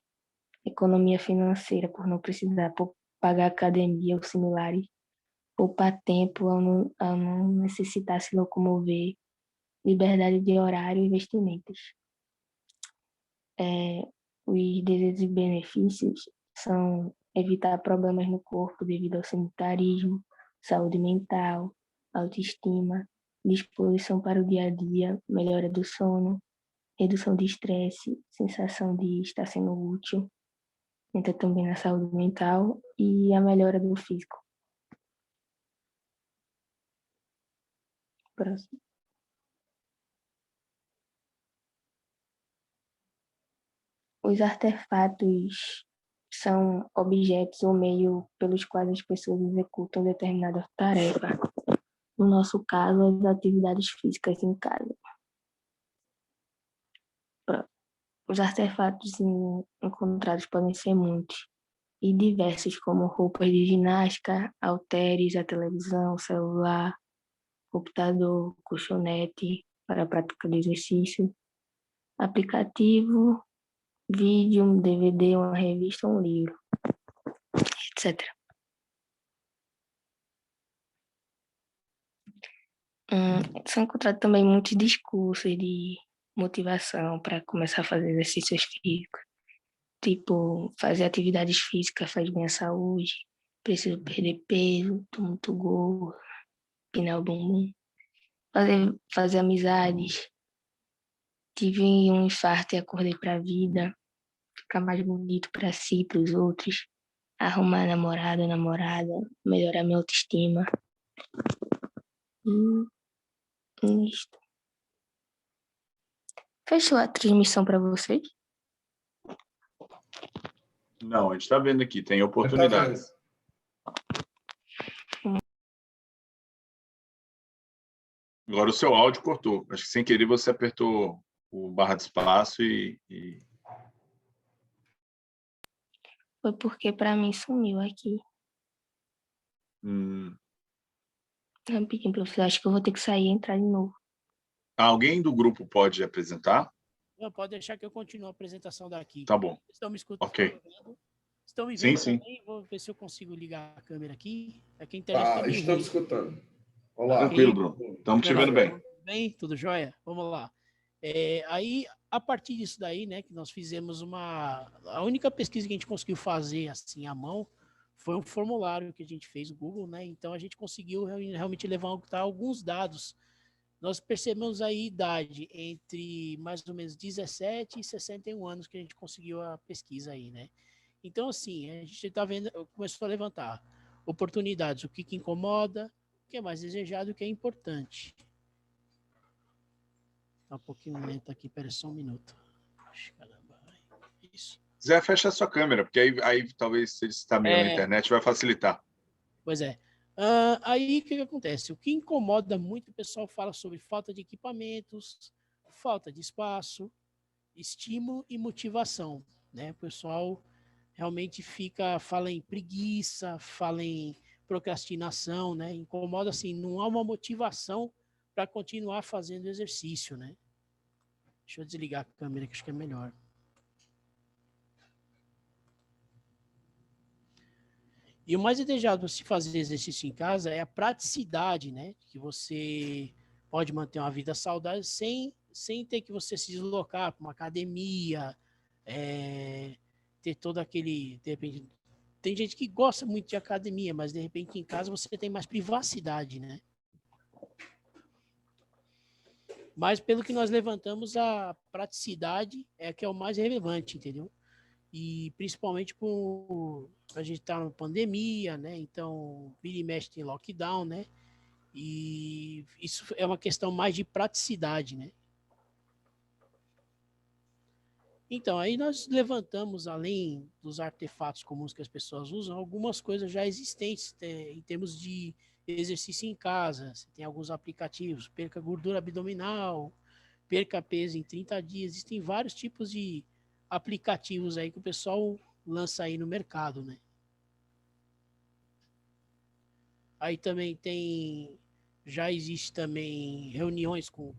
economia financeira por não precisar pagar academia ou similares, poupar tempo ao não necessitar se locomover, liberdade de horário e vestimentas. Os desejos e benefícios são evitar problemas no corpo devido ao sedentarismo, saúde mental, autoestima, disposição para o dia a dia, melhora do sono, redução de estresse, sensação de estar sendo útil, entra também na saúde mental e a melhora do físico. Próximo. Os artefatos são objetos ou meio pelos quais as pessoas executam determinada tarefa. No nosso caso, as atividades físicas em casa. Os artefatos encontrados podem ser muitos e diversos, como roupas de ginástica, halteres, a televisão, celular, computador, colchonete para a prática de exercício, aplicativo, vídeo, um DVD, uma revista, um livro, etc. São encontrados também muitos discursos de motivação para começar a fazer exercícios físicos. Tipo, fazer atividades físicas faz bem à saúde, preciso perder peso, tô muito gordo, pinar o bumbum. Fazer amizades. Tive um infarto e acordei para a vida. Ficar mais bonito para si e para os outros. Arrumar namorado, namorada, melhorar minha autoestima. Isto. Fechou a transmissão para vocês? Não, a gente está vendo aqui, tem oportunidades. Agora o seu áudio cortou. Acho que sem querer você apertou o barra de espaço e... Foi porque para mim sumiu aqui. Rapidinho, professor. Acho que eu vou ter que sair e entrar de novo. Alguém do grupo pode apresentar? Não, pode deixar que eu continue a apresentação daqui. Tá bom. Estão me escutando? Ok. Estão me vendo sim. também? Vou ver se eu consigo ligar a câmera aqui. Aqui a Tá, internet tá estamos escutando. Olá. Tranquilo, Bruno. Estamos te vendo bem. Tudo bem? Tudo jóia? Vamos lá. Aí, a partir disso daí, né, que nós fizemos a única pesquisa que a gente conseguiu fazer assim à mão foi um formulário que a gente fez no Google, né? Então a gente conseguiu realmente levantar alguns dados. Nós percebemos aí idade entre mais ou menos 17 e 61 anos que a gente conseguiu a pesquisa aí, né? Então, assim, a gente está vendo, começou a levantar oportunidades, o que incomoda, o que é mais desejado, o que é importante. Tá um pouquinho lento aqui, pera só um minuto. Caramba, isso. Zé, fecha a sua câmera, porque aí talvez se ele está meio na internet vai facilitar. Pois é. Aí o que acontece? O que incomoda muito, o pessoal fala sobre falta de equipamentos, falta de espaço, estímulo e motivação, né? O pessoal realmente fala em preguiça, fala em procrastinação, né? Incomoda assim, não há uma motivação para continuar fazendo exercício, né? Deixa eu desligar a câmera que acho que é melhor. E o mais desejado para se fazer exercício em casa é a praticidade, né? Que você pode manter uma vida saudável sem ter que você se deslocar para uma academia, ter todo aquele... De repente, tem gente que gosta muito de academia, mas de repente em casa você tem mais privacidade, né? Mas pelo que nós levantamos, a praticidade é que é o mais relevante, entendeu? E principalmente por a gente estar na pandemia, né? Então, vira e mexe tem lockdown, né? E isso é uma questão mais de praticidade, né? Então, aí nós levantamos, além dos artefatos comuns que as pessoas usam, algumas coisas já existentes em termos de exercício em casa. Você tem alguns aplicativos, perca gordura abdominal, perca peso em 30 dias. Existem vários tipos de aplicativos aí que o pessoal lança aí no mercado, né? Aí também já existe também reuniões com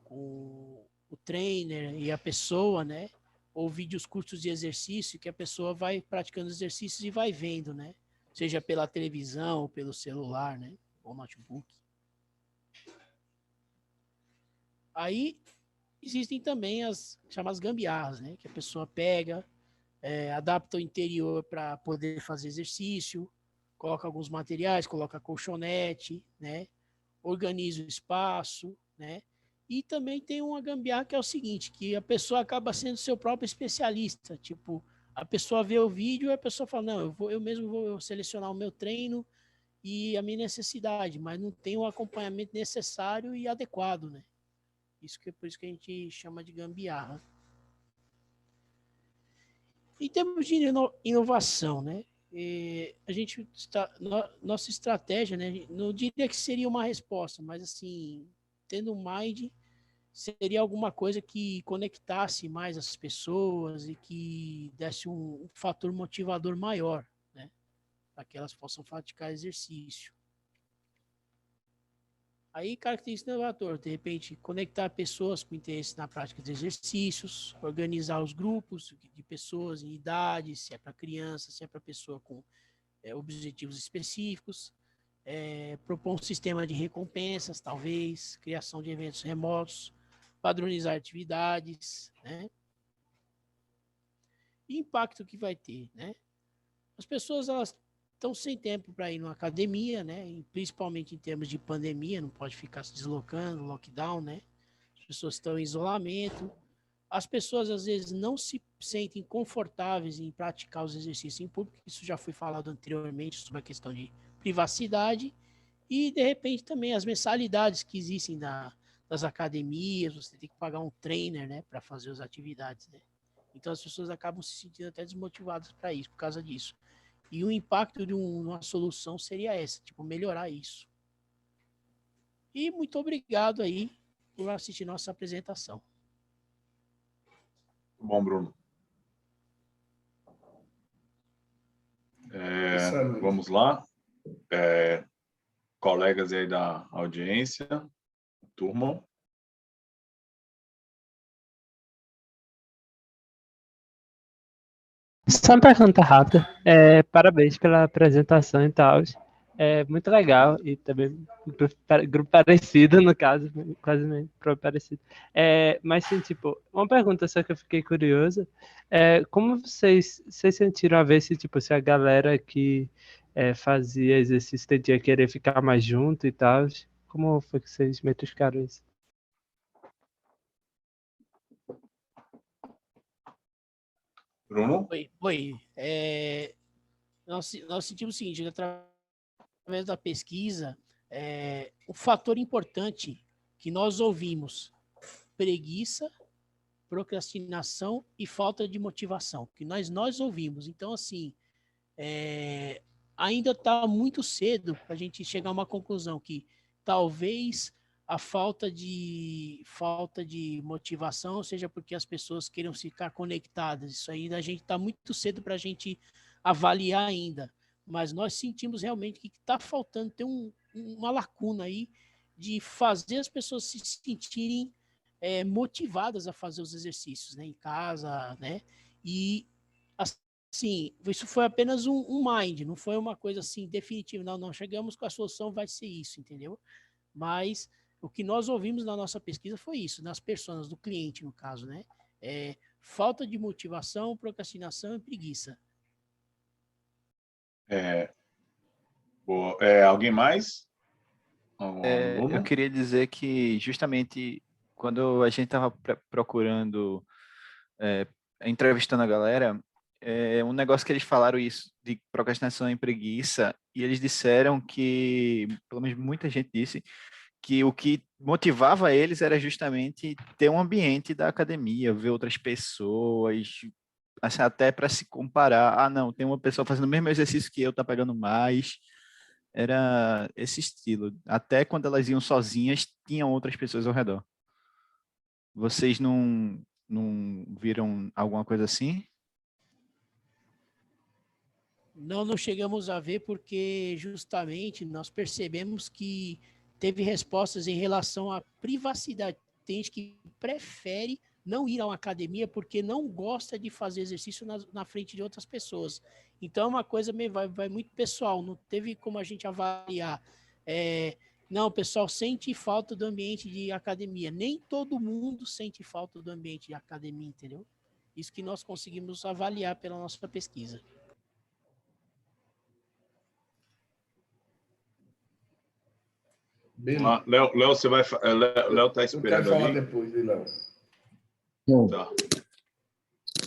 o trainer e a pessoa, né? Ou vídeos curtos de exercício que a pessoa vai praticando exercícios e vai vendo, né? Seja pela televisão ou pelo celular, né? Ou notebook. Aí existem também as chamadas gambiarras, né? Que a pessoa pega, adapta o interior para poder fazer exercício, coloca alguns materiais, coloca colchonete, né? Organiza o espaço, né? E também tem uma gambiarra que é o seguinte, que a pessoa acaba sendo seu próprio especialista. Tipo, a pessoa vê o vídeo e a pessoa fala, não, eu mesmo vou selecionar o meu treino e a minha necessidade, mas não tem o acompanhamento necessário e adequado, né? Por isso que a gente chama de gambiarra. Em termos de inovação, né? Nossa estratégia, né? Não diria que seria uma resposta, mas assim, tendo um mind, seria alguma coisa que conectasse mais as pessoas e que desse um fator motivador maior, né? Para que elas possam praticar exercício. Aí, característica do inovator, de repente, conectar pessoas com interesse na prática de exercícios, organizar os grupos de pessoas em idades, se é para criança, se é para pessoa com objetivos específicos, propor um sistema de recompensas, talvez, criação de eventos remotos, padronizar atividades, né? E impacto que vai ter, né? As pessoas, elas estão sem tempo para ir numa academia, né? E principalmente em termos de pandemia, não pode ficar se deslocando, lockdown, né? As pessoas estão em isolamento. As pessoas, às vezes, não se sentem confortáveis em praticar os exercícios em público. Isso já foi falado anteriormente sobre a questão de privacidade. E, de repente, também as mensalidades que existem das academias, você tem que pagar um trainer, né, para fazer as atividades, né? Então, as pessoas acabam se sentindo até desmotivadas para isso, por causa disso. E o impacto de uma solução seria essa, tipo, melhorar isso. E muito obrigado aí por assistir nossa apresentação. Bom, Bruno. Vamos lá. Colegas aí da audiência, turma. Só uma pergunta rápida. Parabéns pela apresentação e tal. É muito legal e também grupo parecido, no caso, quase meio parecido. Mas, sim, tipo, uma pergunta só que eu fiquei curiosa. Como vocês sentiram a ver se a galera que fazia exercício tendia a querer ficar mais junto e tal? Como foi que vocês metrificaram isso? Bruno? Oi. Nós sentimos o seguinte, através da pesquisa, o fator importante que nós ouvimos, preguiça, procrastinação e falta de motivação, que nós ouvimos. Então, assim, ainda está muito cedo para a gente chegar a uma conclusão que talvez a falta de motivação seja porque as pessoas queiram ficar conectadas. Isso ainda a gente está muito cedo para a gente avaliar ainda. Mas nós sentimos realmente que está faltando, tem uma lacuna aí de fazer as pessoas se sentirem motivadas a fazer os exercícios, né, em casa, né? E assim, isso foi apenas um mind, não foi uma coisa assim definitiva. Não chegamos com a solução, vai ser isso, entendeu? Mas o que nós ouvimos na nossa pesquisa foi isso, nas pessoas, do cliente, no caso, né? Falta de motivação, procrastinação e preguiça. Alguém mais? Eu queria dizer que justamente quando a gente estava procurando, entrevistando a galera, um negócio que eles falaram isso de procrastinação e preguiça, e eles disseram que, pelo menos muita gente disse, que o que motivava eles era justamente ter um ambiente da academia, ver outras pessoas, assim, até para se comparar. Ah, não, tem uma pessoa fazendo o mesmo exercício que eu, tá pegando mais. Era esse estilo. Até quando elas iam sozinhas, tinham outras pessoas ao redor. Vocês não viram alguma coisa assim? Não chegamos a ver porque justamente nós percebemos que teve respostas em relação à privacidade. Tem gente que prefere não ir a uma academia porque não gosta de fazer exercício na frente de outras pessoas. Então é uma coisa meio, vai muito pessoal, não teve como a gente avaliar. Não, o pessoal sente falta do ambiente de academia. Nem todo mundo sente falta do ambiente de academia, entendeu? Isso que nós conseguimos avaliar pela nossa pesquisa. Léo, você vai. Léo está esperando ali. Eu quero falar depois, Léo. Tá.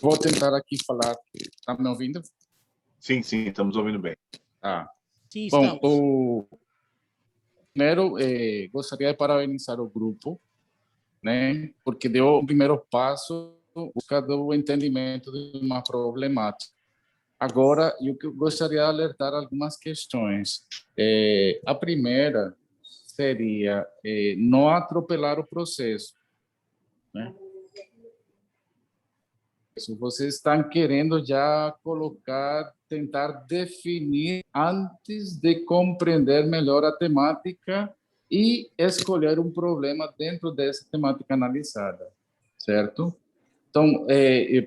Vou tentar aqui falar. Está me ouvindo? Sim, estamos ouvindo bem. Sim, bom, primeiro, gostaria de parabenizar o grupo, né, porque deu o primeiro passo buscando o entendimento de uma problemática. Agora, eu gostaria de alertar algumas questões. A primeira seria não atropelar o processo, né? Vocês estão querendo já tentar definir antes de compreender melhor a temática e escolher um problema dentro dessa temática analisada, certo? Então,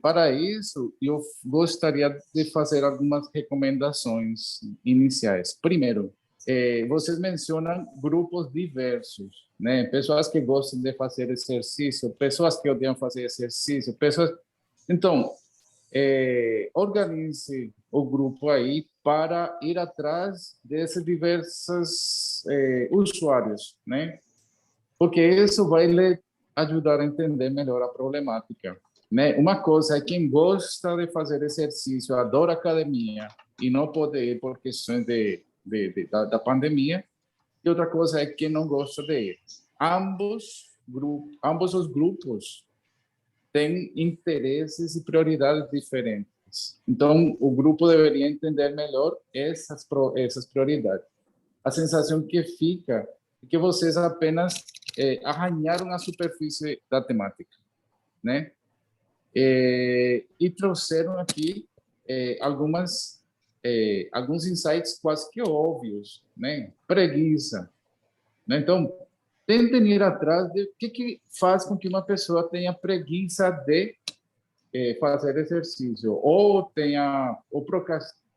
para isso, eu gostaria de fazer algumas recomendações iniciais. Primeiro, vocês mencionam grupos diversos, né? Pessoas que gostam de fazer exercício, pessoas que odeiam fazer exercício, pessoas... Então, organize o grupo aí para ir atrás desses diversos usuários, né? Porque isso vai lhe ajudar a entender melhor a problemática, né? Uma coisa é quem gosta de fazer exercício, adora academia e não pode ir por questões da pandemia, e outra coisa é quem não gosta de ir. Ambos os grupos têm interesses e prioridades diferentes. Então, o grupo deveria entender melhor essas prioridades. A sensação que fica é que vocês apenas arranharam a superfície da temática, né? E trouxeram aqui alguns insights quase que óbvios, né? Preguiça, né? Então, tentem ir atrás de o que faz com que uma pessoa tenha preguiça de fazer exercício ou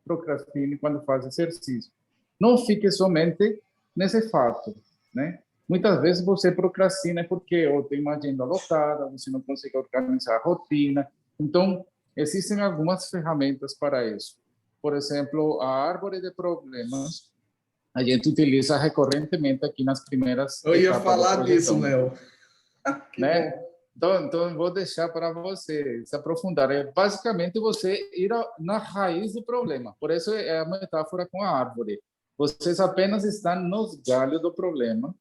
procrastine quando faz exercício. Não fique somente nesse fato, né? Muitas vezes você procrastina porque ou tem uma agenda lotada, você não consegue organizar a rotina. Então, existem algumas ferramentas para isso. Por exemplo, a árvore de problemas, a gente utiliza recorrentemente aqui nas primeiras etapas. Eu ia falar disso, Léo. Né? Então, vou deixar para você se aprofundar. Basicamente, você ir na raiz do problema. Por isso, é a metáfora com a árvore. Vocês apenas estão nos galhos do problema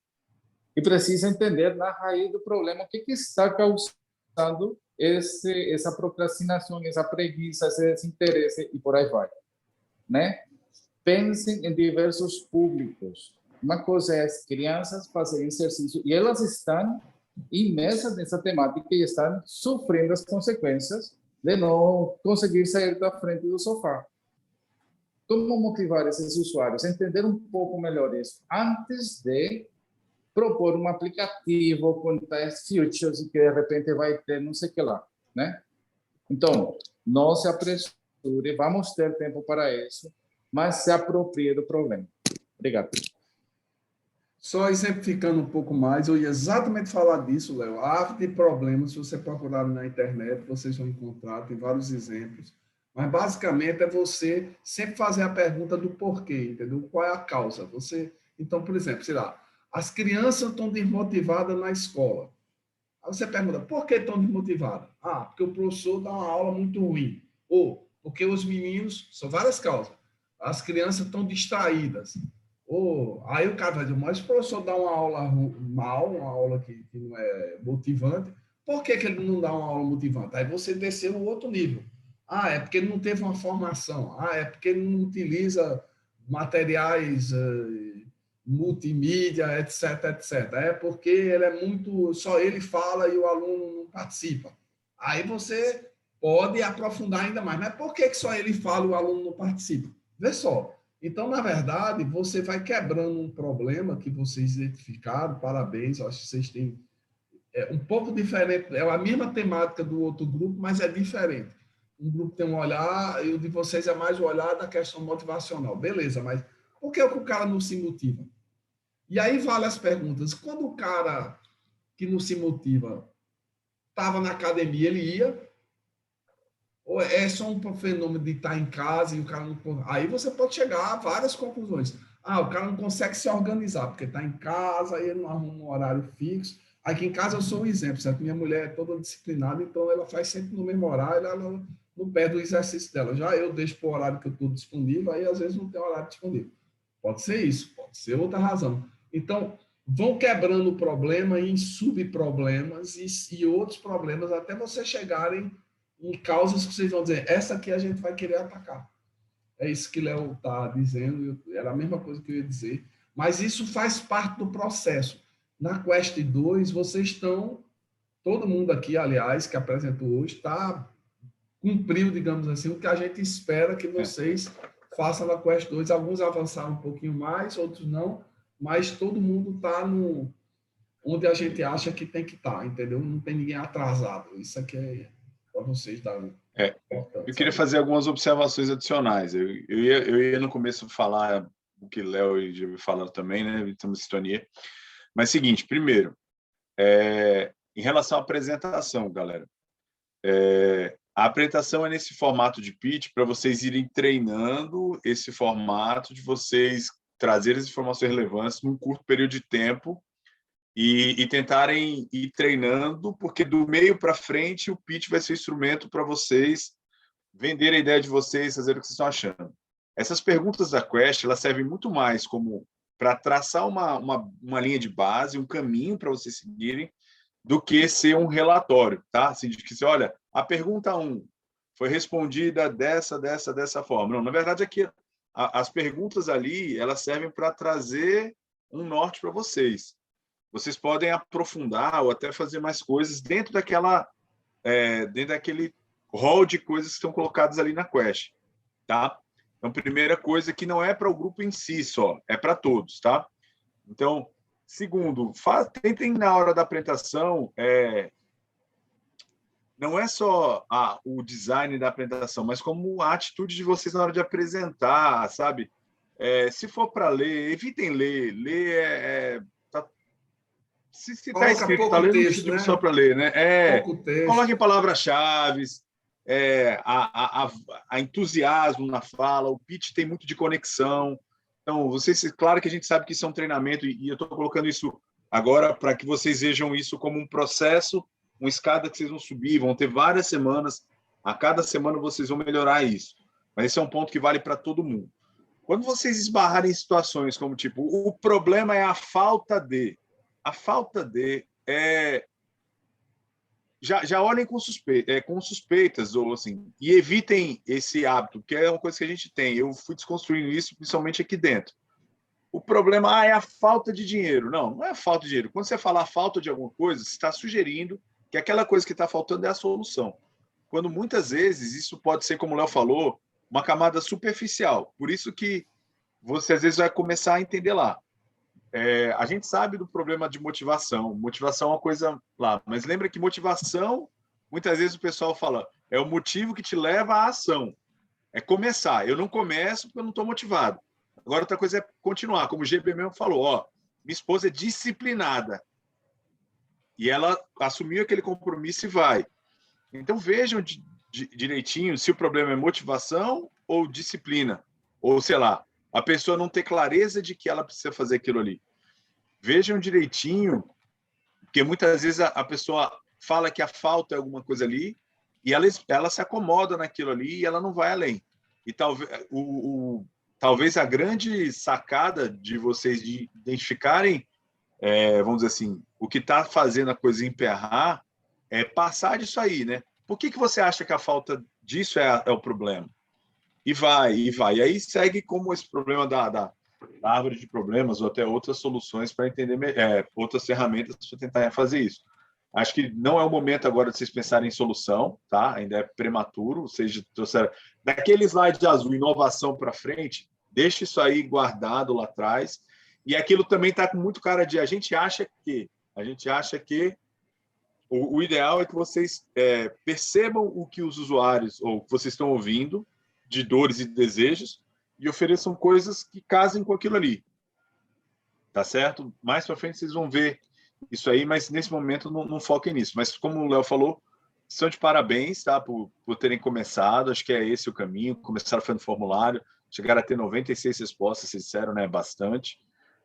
e precisam entender na raiz do problema o que está causando essa procrastinação, essa preguiça, esse desinteresse e por aí vai, né? pensem em diversos públicos. Uma coisa é as crianças fazerem exercício, e elas estão imersas nessa temática e estão sofrendo as consequências de não conseguir sair da frente do sofá. Como motivar esses usuários a entender um pouco melhor isso antes de propor um aplicativo com tais features e que de repente vai ter não sei o que lá, né? Então, não se apressure, vamos ter tempo para isso, mas se aproprie do problema. Obrigado. Só exemplificando um pouco mais, eu ia exatamente falar disso, Léo. A árvore de problemas, se você procurar na internet, vocês vão encontrar, tem vários exemplos. Mas, basicamente, é você sempre fazer a pergunta do porquê, entendeu? Qual é a causa? Então, por exemplo, sei lá, as crianças estão desmotivadas na escola. Aí você pergunta, por que estão desmotivadas? Ah, porque o professor dá uma aula muito ruim. Ou porque os meninos, são várias causas. As crianças estão distraídas. Ou aí o cara vai dizer, mas o professor dá uma aula mal, uma aula que não é motivante, por que ele não dá uma aula motivante? Aí você desceu no outro nível. Ah, é porque ele não teve uma formação. Ah, é porque ele não utiliza materiais multimídia, etc, etc. É porque ele é muito... Só ele fala e o aluno não participa. Aí você pode aprofundar ainda mais. Mas por que só ele fala e o aluno não participa? Vê só. Então, na verdade, você vai quebrando um problema que vocês identificaram. Parabéns, acho que vocês têm... É um pouco diferente. É a mesma temática do outro grupo, mas é diferente. Um grupo tem um olhar e o de vocês é mais o olhar da questão motivacional. Beleza, mas por que o cara não se motiva? E aí vale as perguntas. Quando o cara que não se motiva estava na academia, ele ia? Ou é só um fenômeno de estar em casa e o cara não... Aí você pode chegar a várias conclusões. Ah, o cara não consegue se organizar, porque está em casa, aí ele não arruma um horário fixo. Aqui em casa eu sou um exemplo, certo? Minha mulher é toda disciplinada, então ela faz sempre no mesmo horário, ela não perde o exercício dela. Já eu deixo para o horário que eu estou disponível, aí às vezes não tem horário disponível. Pode ser isso, pode ser outra razão. Então, vão quebrando o problema em subproblemas e outros problemas até vocês chegarem em causas que vocês vão dizer, essa aqui a gente vai querer atacar. É isso que Léo está dizendo, era a mesma coisa que eu ia dizer, mas isso faz parte do processo. Na Quest 2, vocês estão, todo mundo aqui, aliás, que apresentou hoje, cumpriu, digamos assim, o que a gente espera que vocês façam na Quest 2. Alguns avançaram um pouquinho mais, outros não, mas todo mundo está onde a gente acha que tem que estar, entendeu? Não tem ninguém atrasado. Isso aqui é para vocês darem importância. Eu queria fazer algumas observações adicionais. Eu ia no começo falar o que Léo e Gil falaram também, né? Estamos em sintonia. Mas seguinte, primeiro, em relação à apresentação, galera, a apresentação é nesse formato de pitch para vocês irem treinando esse formato de vocês trazerem as informações relevantes num curto período de tempo e tentarem ir treinando, porque do meio para frente o pitch vai ser um instrumento para vocês venderem a ideia de vocês, fazer o que vocês estão achando. Essas perguntas da Quest, elas servem muito mais como para traçar uma linha de base, um caminho para vocês seguirem, do que ser um relatório, tá? Assim, de que, olha, a pergunta 1 foi respondida dessa forma. Não, na verdade, aqui, as perguntas ali, elas servem para trazer um norte para vocês. Vocês podem aprofundar ou até fazer mais coisas dentro daquele rol de coisas que estão colocadas ali na Quest, tá? Então, primeira coisa que não é para o grupo em si só, é para todos, tá? Então, segundo, tentem na hora da apresentação, não é só o design da apresentação, mas como a atitude de vocês na hora de apresentar, sabe? Se for para ler, evitem ler. Ler se está escrito, está lendo, texto, né? Só para ler, né? Coloquem palavras-chave, a entusiasmo na fala, o pitch tem muito de conexão. Então, claro que a gente sabe que isso é um treinamento e eu estou colocando isso agora para que vocês vejam isso como um processo, uma escada que vocês vão subir, vão ter várias semanas, a cada semana vocês vão melhorar isso. Mas esse é um ponto que vale para todo mundo. Quando vocês esbarrarem em situações como, tipo, o problema é a falta de já olhem com suspeitas, ou assim, e evitem esse hábito, que é uma coisa que a gente tem. Eu fui desconstruindo isso, principalmente aqui dentro. O problema é a falta de dinheiro. Não é a falta de dinheiro. Quando você falar falta de alguma coisa, você está sugerindo que aquela coisa que está faltando é a solução. Quando muitas vezes isso pode ser, como o Léo falou, uma camada superficial. Por isso que você às vezes vai começar a entender lá. A gente sabe do problema de motivação. Motivação é uma coisa lá, mas lembra que motivação, muitas vezes o pessoal fala, é o motivo que te leva à ação. É começar. Eu não começo porque eu não estou motivado. Agora, outra coisa é continuar. Como o GB mesmo falou, minha esposa é disciplinada. E ela assumiu aquele compromisso e vai. Então, vejam direitinho se o problema é motivação ou disciplina. Ou, sei lá, a pessoa não ter clareza de que ela precisa fazer aquilo ali. Vejam direitinho, porque muitas vezes a pessoa fala que a falta é alguma coisa ali e ela se acomoda naquilo ali e ela não vai além. E talvez a grande sacada de vocês de identificarem, vamos dizer assim, o que está fazendo a coisa emperrar é passar disso aí, né? Por que você acha que a falta disso é o problema? E vai. E aí segue como esse problema da árvore de problemas ou até outras soluções para entender, outras ferramentas para tentar fazer isso. Acho que não é o momento agora de vocês pensarem em solução, tá? Ainda é prematuro. Vocês trouxeram daquele slide azul, inovação para frente, deixa isso aí guardado lá atrás. E aquilo também está com muito cara de a gente acha que o ideal é que vocês percebam o que os usuários ou que vocês estão ouvindo de dores e desejos e ofereçam coisas que casem com aquilo ali. Tá certo? Mais para frente vocês vão ver isso aí, mas nesse momento não foquem nisso. Mas como o Léo falou, são de parabéns, tá? Por terem começado, acho que é esse o caminho. Começaram fazendo formulário, chegaram a ter 96 respostas, vocês disseram, né? Bastante.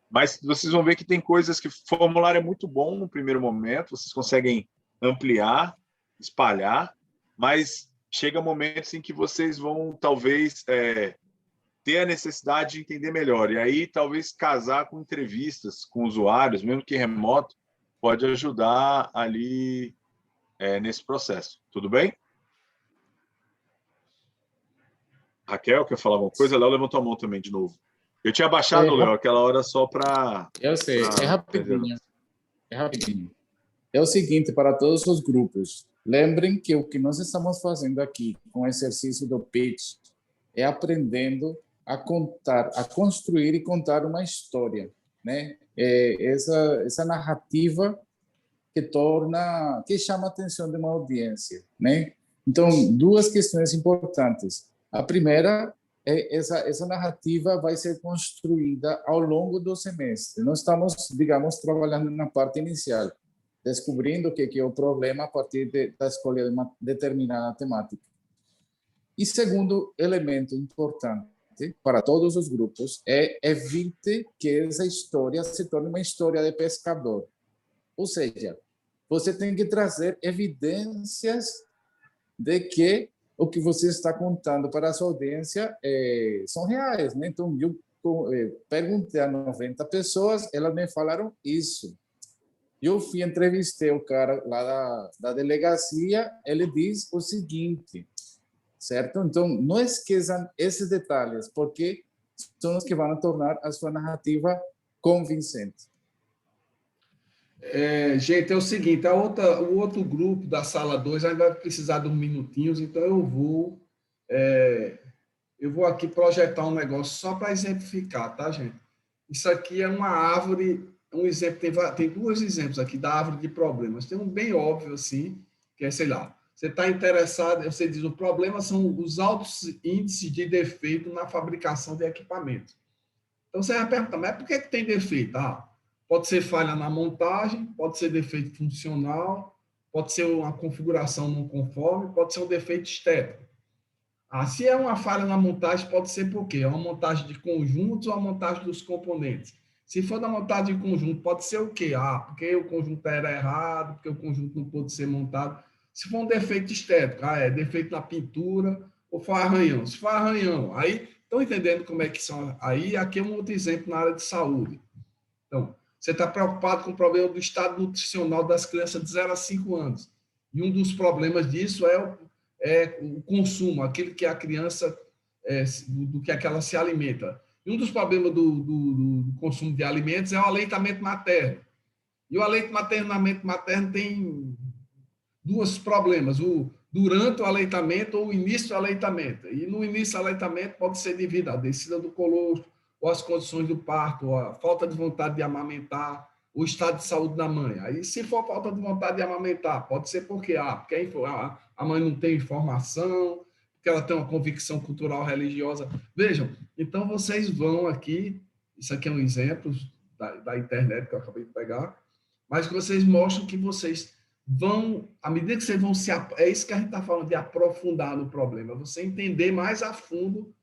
Mas vocês vão ver que tem coisas que o formulário é muito bom no primeiro momento, vocês conseguem ampliar, espalhar, mas chega momentos em que vocês vão, talvez, ter a necessidade de entender melhor. E aí, talvez, casar com entrevistas com usuários, mesmo que remoto, pode ajudar ali nesse processo. Tudo bem? Raquel, quer falar alguma coisa? Léo levantou a mão também, de novo. Eu tinha baixado, Léo, aquela hora só para... Eu sei, é rapidinho. É rapidinho. É o seguinte, para todos os grupos, lembrem que o que nós estamos fazendo aqui com o exercício do pitch é aprendendo a contar, a construir e contar uma história, né? Essa narrativa que chama a atenção de uma audiência, né? Então, duas questões importantes. A primeira essa narrativa vai ser construída ao longo do semestre. Nós estamos, digamos, trabalhando na parte inicial, descobrindo o que é o problema a partir da escolha de uma determinada temática. E segundo elemento importante para todos os grupos evite que essa história se torne uma história de pescador. Ou seja, você tem que trazer evidências de que o que você está contando para a sua audiência são reais, né? Então, eu perguntei a 90 pessoas, elas me falaram isso. Eu entrevistei o cara lá da delegacia, ele diz o seguinte, certo? Então, não esqueçam esses detalhes, porque são os que vão tornar a sua narrativa convincente. Gente, é o seguinte, o outro grupo da sala 2 ainda vai precisar de uns minutinhos, então eu vou aqui projetar um negócio só para exemplificar, tá, gente? Isso aqui é uma árvore, um exemplo, tem dois exemplos aqui da árvore de problemas. Tem um bem óbvio, assim, que é, sei lá, você está interessado, você diz, o problema são os altos índices de defeito na fabricação de equipamentos. Então, você vai perguntar, mas por que tem defeito? Pode ser falha na montagem, pode ser defeito funcional, pode ser uma configuração não conforme, pode ser um defeito estético. Se é uma falha na montagem, pode ser por quê? É uma montagem de conjuntos ou a montagem dos componentes. Se for da montagem de conjunto, pode ser o quê? Porque o conjunto era errado, porque o conjunto não pôde ser montado. Se for um defeito estético, defeito na pintura, ou for arranhão. Se for arranhão, aí estão entendendo como é que são? Aí, aqui é um outro exemplo na área de saúde. Então, você está preocupado com o problema do estado nutricional das crianças de 0 a 5 anos. E um dos problemas disso é o consumo, aquilo que a criança, do que ela se alimenta. E um dos problemas do consumo de alimentos é o aleitamento materno. E o aleitamento materno tem dois problemas, durante o aleitamento ou o início do aleitamento. E no início do aleitamento pode ser devido à descida do colostro, ou às condições do parto, ou à falta de vontade de amamentar, o estado de saúde da mãe. Aí, se for falta de vontade de amamentar, pode ser porque a mãe não tem informação, porque ela tem uma convicção cultural religiosa. Vejam, então vocês vão aqui, isso aqui é um exemplo da internet que eu acabei de pegar, mas que vocês mostram que vocês vão, à medida que vocês vão é isso que a gente está falando, de aprofundar no problema, você entender mais a fundo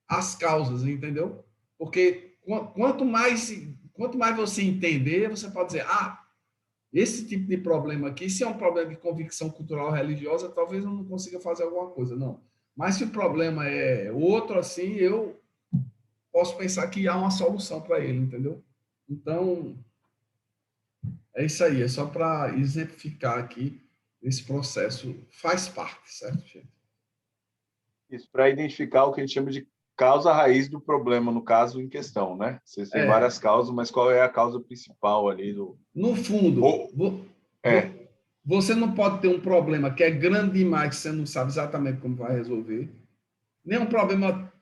as causas, entendeu? Porque quanto mais você entender, você pode dizer, esse tipo de problema aqui, se é um problema de convicção cultural religiosa, talvez eu não consiga fazer alguma coisa, não. Mas se o problema é outro, assim, eu posso pensar que há uma solução para ele, entendeu? Então, é isso aí, é só para exemplificar aqui esse processo, faz parte, certo, gente? Isso, para identificar o que a gente chama de causa raiz do problema, no caso em questão, né? Vocês têm várias causas, mas qual é a causa principal ali do... No fundo, você não pode ter um problema que é grande demais, que você não sabe exatamente como vai resolver, nem um problema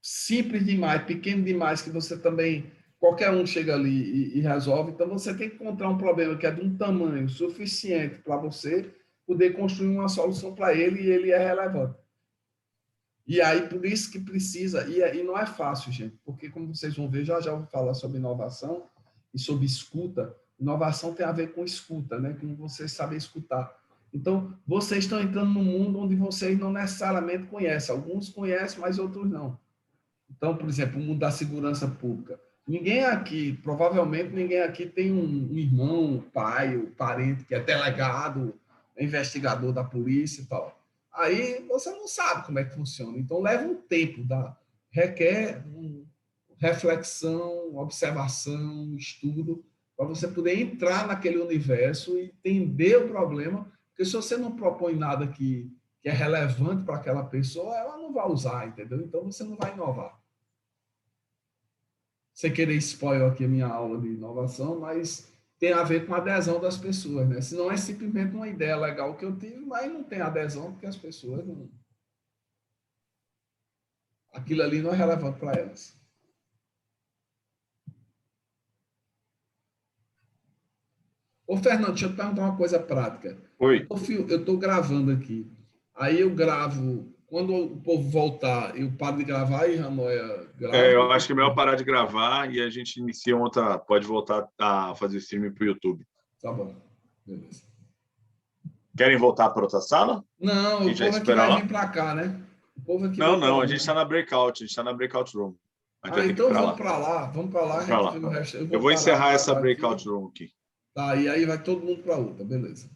simples demais, pequeno demais, que você também, qualquer um chega ali e resolve. Então, você tem que encontrar um problema que é de um tamanho suficiente para você poder construir uma solução para ele, e ele é relevante. E aí, por isso que precisa, e não é fácil, gente, porque, como vocês vão ver, já vou falar sobre inovação e sobre escuta. Inovação tem a ver com escuta, né? Com você saber escutar. Então, vocês estão entrando num mundo onde vocês não necessariamente conhecem. Alguns conhecem, mas outros não. Então, por exemplo, o mundo da segurança pública. Ninguém aqui, provavelmente, ninguém aqui tem um irmão, um pai, um parente que é delegado, investigador da polícia e tal. Aí você não sabe como é que funciona. Então, leva um tempo, requer reflexão, observação, estudo, para você poder entrar naquele universo e entender o problema, porque se você não propõe nada que é relevante para aquela pessoa, ela não vai usar, entendeu? Então, você não vai inovar. Sem querer spoiler aqui a minha aula de inovação, mas tem a ver com a adesão das pessoas, né? Senão é simplesmente uma ideia legal que eu tive, mas não tem adesão, porque as pessoas não... Aquilo ali não é relevante para elas. Ô, Fernando, deixa eu te perguntar uma coisa prática. Oi. Eu estou gravando aqui. Aí eu gravo... Quando o povo voltar, eu paro de gravar e Ranoia grava? Eu acho que é melhor parar de gravar e a gente inicia outra... Pode voltar a fazer streaming para o YouTube. Tá bom. Beleza. Querem voltar para outra sala? Não, o povo aqui vai vir para cá, né? O povo aqui não, a gente está na breakout. A gente está na breakout room. Então vamos para lá. Vamos para lá. Eu vou encerrar essa breakout room aqui. Tá, e aí vai todo mundo para outra, beleza.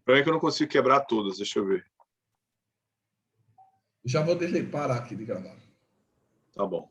Peraí que eu não consigo quebrar todas, deixa eu ver. Já vou parar aqui de gravar. Tá bom.